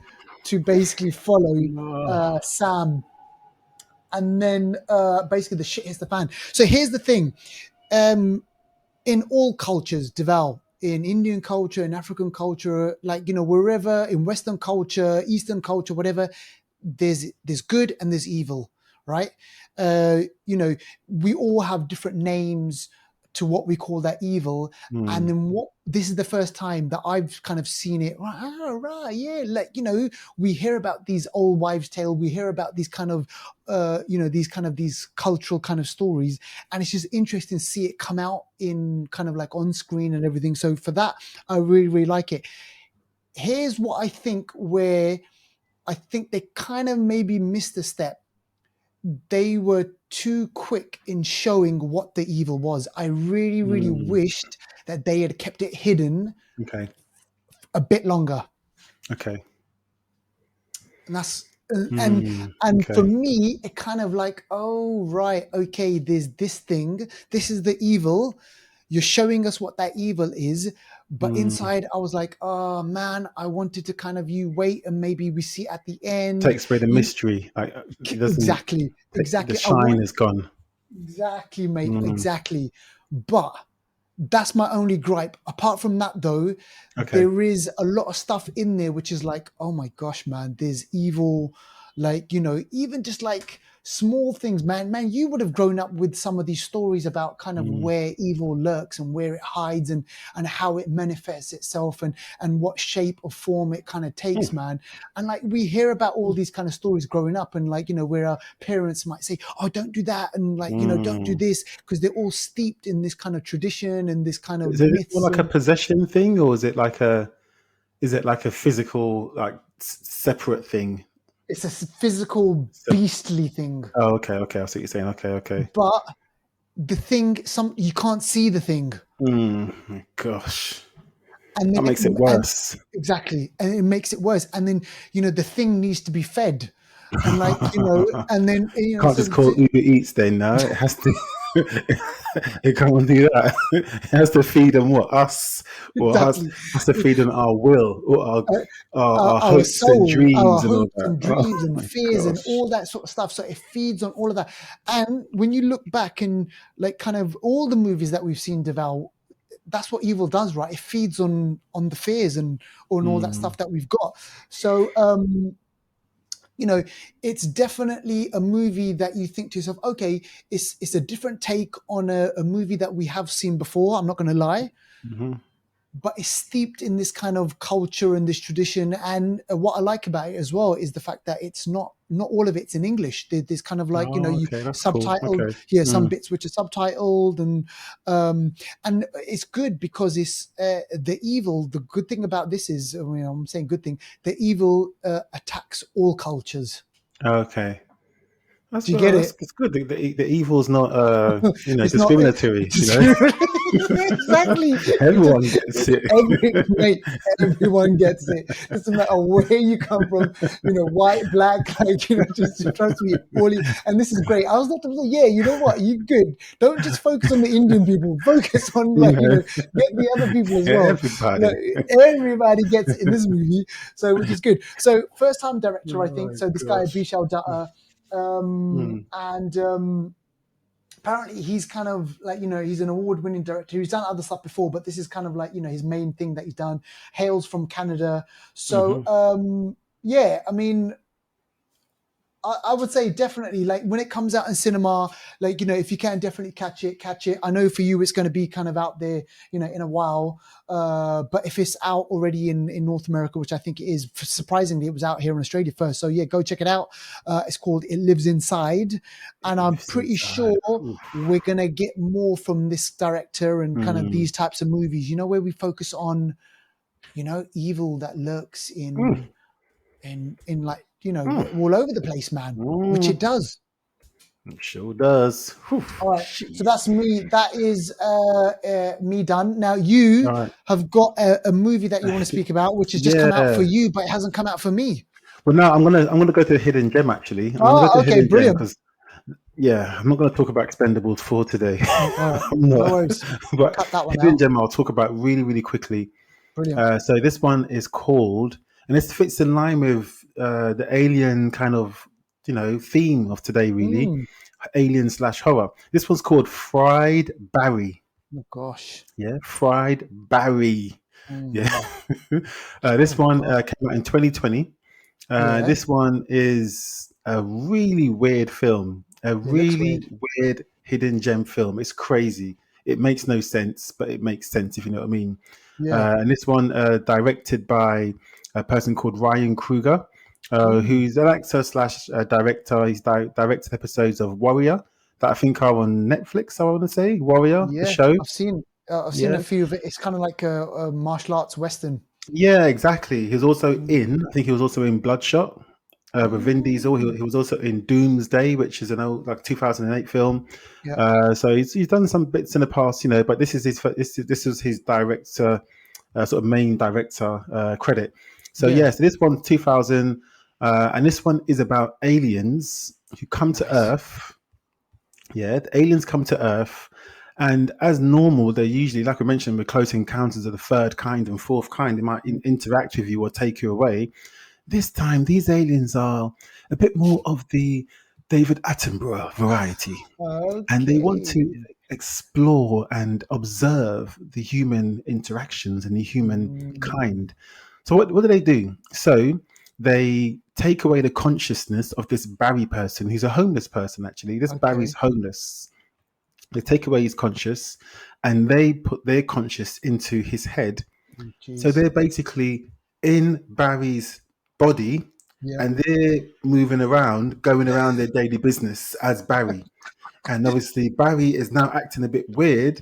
Speaker 1: to basically follow
Speaker 2: Oh.
Speaker 1: Sam. And then basically the shit hits the fan. So here's the thing. In all cultures, Deval, in Indian culture, in African culture, like, wherever, in Western culture, Eastern culture, whatever, there's good and there's evil, right? We all have different names to what we call that evil. And
Speaker 2: Mm.
Speaker 1: then this is the first time that I've kind of seen it. Right, yeah, like we hear about these old wives' tale, we hear about these kind of these cultural kind of stories, and it's just interesting to see it come out in kind of like on screen and everything. So for that, I really, really like it. Here's what I think, where I think they kind of maybe missed a step. They were too quick in showing what the evil was. I really, really
Speaker 2: Mm.
Speaker 1: wished that they had kept it hidden
Speaker 2: Okay.
Speaker 1: a bit longer.
Speaker 2: Okay.
Speaker 1: And that's
Speaker 2: Mm.
Speaker 1: and for
Speaker 2: Okay.
Speaker 1: me, it kind of like, oh right, okay, there's this thing. This is the evil. you're showing us what that evil is, but
Speaker 2: Mm.
Speaker 1: inside I was like, oh man, I wanted to kind of you wait and maybe we see at the end.
Speaker 2: Takes away the
Speaker 1: You
Speaker 2: mystery. Like it doesn't.
Speaker 1: exactly,
Speaker 2: The
Speaker 1: exactly. I
Speaker 2: shine
Speaker 1: want
Speaker 2: is gone.
Speaker 1: exactly, mate,
Speaker 2: Mm.
Speaker 1: exactly. But that's my only gripe. Apart from that, though,
Speaker 2: Okay.
Speaker 1: there is a lot of stuff in there which is like, oh my gosh, man, there's evil. Like, even just like small things, man. Man, you would have grown up with some of these stories about kind of
Speaker 2: Mm.
Speaker 1: where evil lurks and where it hides and how it manifests itself and what shape or form it kind of takes,
Speaker 2: Mm.
Speaker 1: man. And like we hear about all these kind of stories growing up, and like, where our parents might say, oh, don't do that, and like, don't do
Speaker 2: Mm.
Speaker 1: this, because they're all steeped in this kind of tradition and this kind of
Speaker 2: Is it more
Speaker 1: myths.
Speaker 2: like a
Speaker 1: And
Speaker 2: possession thing, or is it like a physical, like separate thing?
Speaker 1: it's a physical,
Speaker 2: Sep-
Speaker 1: beastly thing.
Speaker 2: oh, okay, okay. I see what you're saying. Okay, okay.
Speaker 1: But the thing, you can't see the thing.
Speaker 2: My gosh,
Speaker 1: And
Speaker 2: that
Speaker 1: then
Speaker 2: makes it
Speaker 1: and
Speaker 2: worse.
Speaker 1: exactly, and it makes it worse. And then the thing needs to be fed, and like and then
Speaker 2: Can't
Speaker 1: so
Speaker 2: just call Uber Eats then. No, it has to. It can't do that. It has to feed on what us, or
Speaker 1: exactly
Speaker 2: has to feed on our will, or our
Speaker 1: uh,
Speaker 2: our, our
Speaker 1: our
Speaker 2: hopes and
Speaker 1: soul, our
Speaker 2: dreams and all
Speaker 1: hopes
Speaker 2: that.
Speaker 1: and
Speaker 2: Oh
Speaker 1: dreams and
Speaker 2: my
Speaker 1: fears and
Speaker 2: gosh.
Speaker 1: all that sort of stuff. So it feeds on all of that. And when you look back and like kind of all the movies that we've seen devour, that's what evil does, right? It feeds on the fears and on all that
Speaker 2: Mm.
Speaker 1: stuff that we've got. So it's definitely a movie that you think to yourself, okay, it's a different take on a movie that we have seen before. I'm not going to lie,
Speaker 2: Mhm.
Speaker 1: but it's steeped in this kind of culture and this tradition. And what I like about it as well is the fact that it's not all of it's in English. There's kind of like
Speaker 2: Oh,
Speaker 1: you
Speaker 2: okay, that's cool.
Speaker 1: subtitled,
Speaker 2: Okay.
Speaker 1: yeah, some
Speaker 2: Mm.
Speaker 1: bits which are subtitled, and it's good because it's the evil. The good thing about this is, I'm saying good thing. The evil attacks all cultures.
Speaker 2: Okay. That's
Speaker 1: Do you get
Speaker 2: well, that's
Speaker 1: it?
Speaker 2: it's good. The evil's not
Speaker 1: It's not
Speaker 2: discriminatory.
Speaker 1: exactly. It just
Speaker 2: Everyone gets it.
Speaker 1: mate, everyone gets it. Doesn't matter where you come from, white, black, like just trust me, all and this is great. I was like, yeah, you know what? You good. Don't just focus on the Indian people. Focus on
Speaker 2: you
Speaker 1: like
Speaker 2: know,
Speaker 1: get the other people as well. Like,
Speaker 2: everybody.
Speaker 1: everybody gets it in this movie, so which is good. So first time director, I
Speaker 2: Oh
Speaker 1: think.
Speaker 2: my
Speaker 1: So this guy
Speaker 2: gosh.
Speaker 1: Bishal Datta,
Speaker 2: Mm.
Speaker 1: and apparently he's kind of like he's an award-winning director. He's done other stuff before, but this is kind of like his main thing that he's done. Hails from Canada. So
Speaker 2: Hmm.
Speaker 1: yeah, I mean, I would say definitely, like when it comes out in cinema, like if you can definitely catch it. I know for you it's going to be kind of out there, in a while. But if it's out already in North America, which I think it is, surprisingly, it was out here in Australia first. So yeah, go check it out. It's called It Lives Inside,
Speaker 2: It
Speaker 1: and I'm
Speaker 2: lives
Speaker 1: pretty
Speaker 2: inside.
Speaker 1: sure
Speaker 2: Oof.
Speaker 1: we're gonna get more from this director and kind of
Speaker 2: Mm.
Speaker 1: these types of movies. Where we focus on, evil that lurks
Speaker 2: Mm.
Speaker 1: in like
Speaker 2: Mm.
Speaker 1: all over the place, man, which
Speaker 2: Mm.
Speaker 1: it does.
Speaker 2: It sure does. Whew.
Speaker 1: All right, so
Speaker 2: Jeez.
Speaker 1: that's me. That is me done. Now you
Speaker 2: All right.
Speaker 1: have got a movie that you want to speak about, which has just come out for
Speaker 2: Yeah.
Speaker 1: you, but it hasn't come out for me.
Speaker 2: Well, now I'm gonna go to a hidden gem. Actually, I'm gonna go
Speaker 1: Oh,
Speaker 2: to a
Speaker 1: okay,
Speaker 2: hidden gem
Speaker 1: brilliant.
Speaker 2: because I'm not gonna talk about Expendables 4 today.
Speaker 1: All right,
Speaker 2: I'm
Speaker 1: no
Speaker 2: not.
Speaker 1: worries.
Speaker 2: But
Speaker 1: Cut that one
Speaker 2: hidden
Speaker 1: out.
Speaker 2: gem I'll talk about really, really quickly.
Speaker 1: Brilliant.
Speaker 2: So this one is called, and this fits in line with the alien kind of theme of today, really,
Speaker 1: Mm.
Speaker 2: alien slash horror. This one's called Fried Barry.
Speaker 1: Oh gosh.
Speaker 2: Yeah, Fried Barry. Yeah,
Speaker 1: Mm.
Speaker 2: this
Speaker 1: Oh
Speaker 2: one
Speaker 1: gosh.
Speaker 2: came out in 2020.
Speaker 1: Yeah,
Speaker 2: This one is a really weird film, a
Speaker 1: it looks
Speaker 2: really
Speaker 1: weird.
Speaker 2: weird hidden gem film. It's crazy. It makes no sense, but it makes sense if you know what I mean.
Speaker 1: Yeah.
Speaker 2: And this one directed by a person called Ryan Kruger,
Speaker 1: Mm.
Speaker 2: who's an actor slash director. He's directed episodes of Warrior that I think are on Netflix. I want to say Warrior, the
Speaker 1: Yeah,
Speaker 2: show.
Speaker 1: I've seen a
Speaker 2: Yeah,
Speaker 1: few of it. It's kind of like a martial arts western.
Speaker 2: yeah, exactly. He was also
Speaker 1: Mm.
Speaker 2: in. I think he was also in Bloodshot with Vin Diesel. He was also in Doomsday, which is an old like 2008 film.
Speaker 1: Yeah,
Speaker 2: So he's done some bits in the past, but this is this is his director sort of main director credit. So
Speaker 1: yeah.
Speaker 2: yes, this one's 2000, and this one is about aliens who come to
Speaker 1: Nice.
Speaker 2: Earth. Yeah, the aliens come to Earth, And as normal, they're usually, like I mentioned, with close encounters of the third kind and fourth kind, they might interact with you or take you away. This time, these aliens are a bit more of the David Attenborough variety, and they want
Speaker 1: Okay.
Speaker 2: to explore and observe the human interactions and the human
Speaker 1: Mm,
Speaker 2: kind. So, what do they do? So, they take away the consciousness of this Barry person who's a homeless person, actually. This Barry's
Speaker 1: okay.
Speaker 2: homeless. They take away his conscious and they put their conscious into his head. So
Speaker 1: Jeez.
Speaker 2: they're basically in Barry's body
Speaker 1: Yeah.
Speaker 2: and they're moving around, going around their daily business as Barry. And obviously, Barry is now acting a bit weird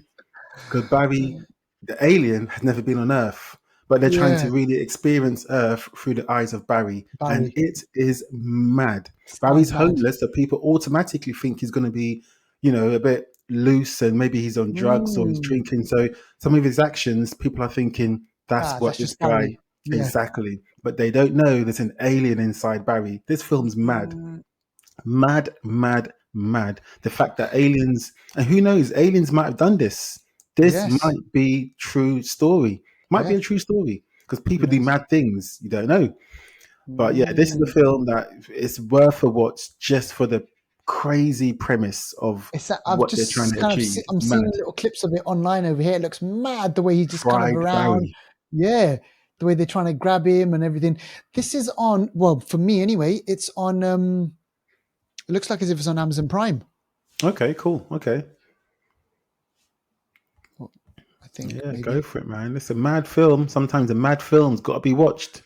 Speaker 2: because Barry, the alien, has never been on Earth. But they're trying
Speaker 1: Yeah.
Speaker 2: to really experience Earth through the eyes of Barry. And
Speaker 1: Barry.
Speaker 2: it is mad. Barry's
Speaker 1: Sounds mad.
Speaker 2: homeless, so people automatically think he's going to be, a bit loose and maybe he's on drugs or he's
Speaker 1: Mm.
Speaker 2: drinking. So some of his actions, people are thinking that's
Speaker 1: Ah,
Speaker 2: what
Speaker 1: that's
Speaker 2: this
Speaker 1: just
Speaker 2: guy
Speaker 1: Barry. Yeah.
Speaker 2: exactly. But they don't know there's an alien inside Barry. This film's mad.
Speaker 1: Mm,
Speaker 2: Mad, mad, mad. The fact that aliens, and who knows, aliens might have done this. This
Speaker 1: yes.
Speaker 2: might be true story. Might be
Speaker 1: Yeah.
Speaker 2: a true story because people do
Speaker 1: Yes.
Speaker 2: mad things. You don't know. But yeah, this is a
Speaker 1: Mm.
Speaker 2: film that is worth a watch just for the crazy premise of
Speaker 1: It's that I've
Speaker 2: what they're trying
Speaker 1: just
Speaker 2: to
Speaker 1: kind of
Speaker 2: achieve.
Speaker 1: I'm seeing
Speaker 2: Mad.
Speaker 1: little clips of it online over here. It looks mad the way he's just kind of
Speaker 2: Fried
Speaker 1: around.
Speaker 2: Barry.
Speaker 1: Yeah, the way they're trying to grab him and everything. This is on. Well, for me anyway, it's on. It looks like as if it's on Amazon Prime.
Speaker 2: Okay, cool. Okay.
Speaker 1: Well, I think
Speaker 2: Yeah, go
Speaker 1: maybe.
Speaker 2: for it, man. It's a mad film. Sometimes a mad film's got to be watched.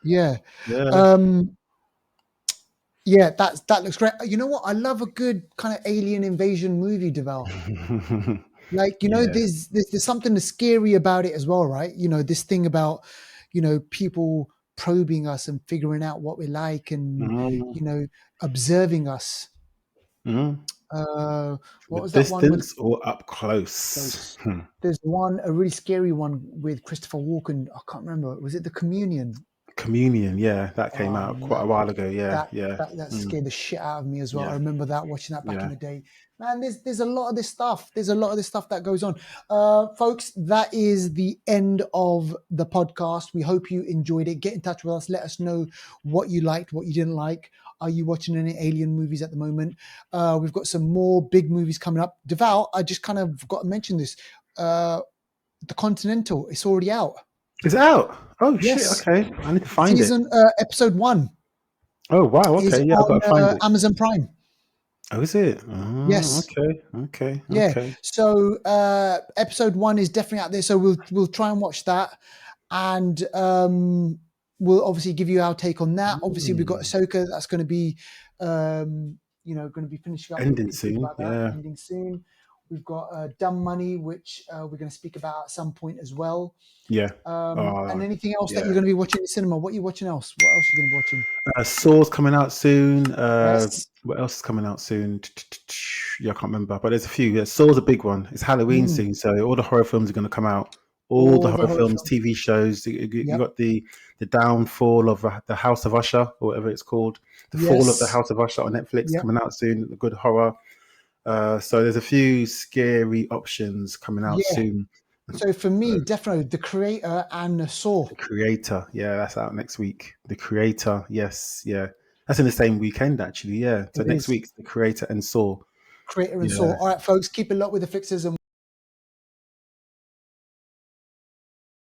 Speaker 1: Yeah.
Speaker 2: Yeah.
Speaker 1: Um, yeah, that looks great. You know what? I love a good kind of alien invasion movie, Deval. Like,
Speaker 2: Yeah.
Speaker 1: there's something scary about it as well, right? This thing about, people probing us and figuring out what we like and,
Speaker 2: Mhm.
Speaker 1: observing us.
Speaker 2: Mhm.
Speaker 1: Uh,
Speaker 2: From a
Speaker 1: what was that one with
Speaker 2: distance or up close.
Speaker 1: those? There's one, a really scary one with Christopher Walken. I can't remember. Was it The Communion?
Speaker 2: Communion, yeah, that came
Speaker 1: Oh
Speaker 2: out quite a
Speaker 1: man,
Speaker 2: while ago. Yeah,
Speaker 1: that
Speaker 2: yeah,
Speaker 1: that scared the shit out of me as well. I
Speaker 2: yeah,
Speaker 1: remember that watching that back in
Speaker 2: yeah.
Speaker 1: the day. Man, there's a lot of this stuff. There's a lot of this stuff that goes on. Folks, that is the end of the podcast. We hope you enjoyed it. Get in touch with us. Let us know what you liked, what you didn't like. Are you watching any alien movies at the moment? We've got some more big movies coming up. Deval, I just kind of got to mention this. The Continental, it's already out.
Speaker 2: It's out. Oh shit.
Speaker 1: Yes,
Speaker 2: Okay, I need to find it.
Speaker 1: season episode 1
Speaker 2: Oh wow.
Speaker 1: is
Speaker 2: Okay, yeah, I've
Speaker 1: on
Speaker 2: got to find it.
Speaker 1: Amazon Prime.
Speaker 2: Oh, is it? Oh,
Speaker 1: Yes,
Speaker 2: okay, okay,
Speaker 1: yeah.
Speaker 2: okay.
Speaker 1: So episode 1 is definitely out there. So we'll try and watch that, and we'll obviously give you our take on that. Obviously, we've got
Speaker 2: Mm.
Speaker 1: Ahsoka that's going to be, going to be finishing up. What we
Speaker 2: Ending
Speaker 1: can speak
Speaker 2: soon.
Speaker 1: about that
Speaker 2: Yeah,
Speaker 1: ending soon. We've got Dumb Money, which we're going to speak about at some point as well.
Speaker 2: yeah.
Speaker 1: And anything else that you're
Speaker 2: Yeah.
Speaker 1: going to be watching in the cinema? What are you watching else? What else are you going to be watching?
Speaker 2: Saw's coming out soon.
Speaker 1: Yes.
Speaker 2: What else is coming out soon? Yeah, I can't remember, but there's a few. Yeah, Saw's a big one. It's Halloween
Speaker 1: Mm.
Speaker 2: soon, so all the horror films are going to come out. All the
Speaker 1: All the
Speaker 2: horror
Speaker 1: horror
Speaker 2: films,
Speaker 1: films.
Speaker 2: TV shows. You
Speaker 1: Yep.
Speaker 2: got the downfall of the House of Usher, or whatever it's called. The fall of the
Speaker 1: Yes.
Speaker 2: House of Usher on Netflix
Speaker 1: Yep.
Speaker 2: coming out soon. The good horror. So there's a few scary options coming out
Speaker 1: Yeah.
Speaker 2: soon.
Speaker 1: So for me, definitely The Creator and the Saw.
Speaker 2: The Creator, yeah, that's out next week. The Creator, yes, yeah, that's in the same weekend actually. Yeah, so
Speaker 1: It
Speaker 2: next
Speaker 1: is
Speaker 2: week's The Creator and Saw.
Speaker 1: Creator and Saw.
Speaker 2: Yeah.
Speaker 1: All right, folks, keep it locked with the Flixters and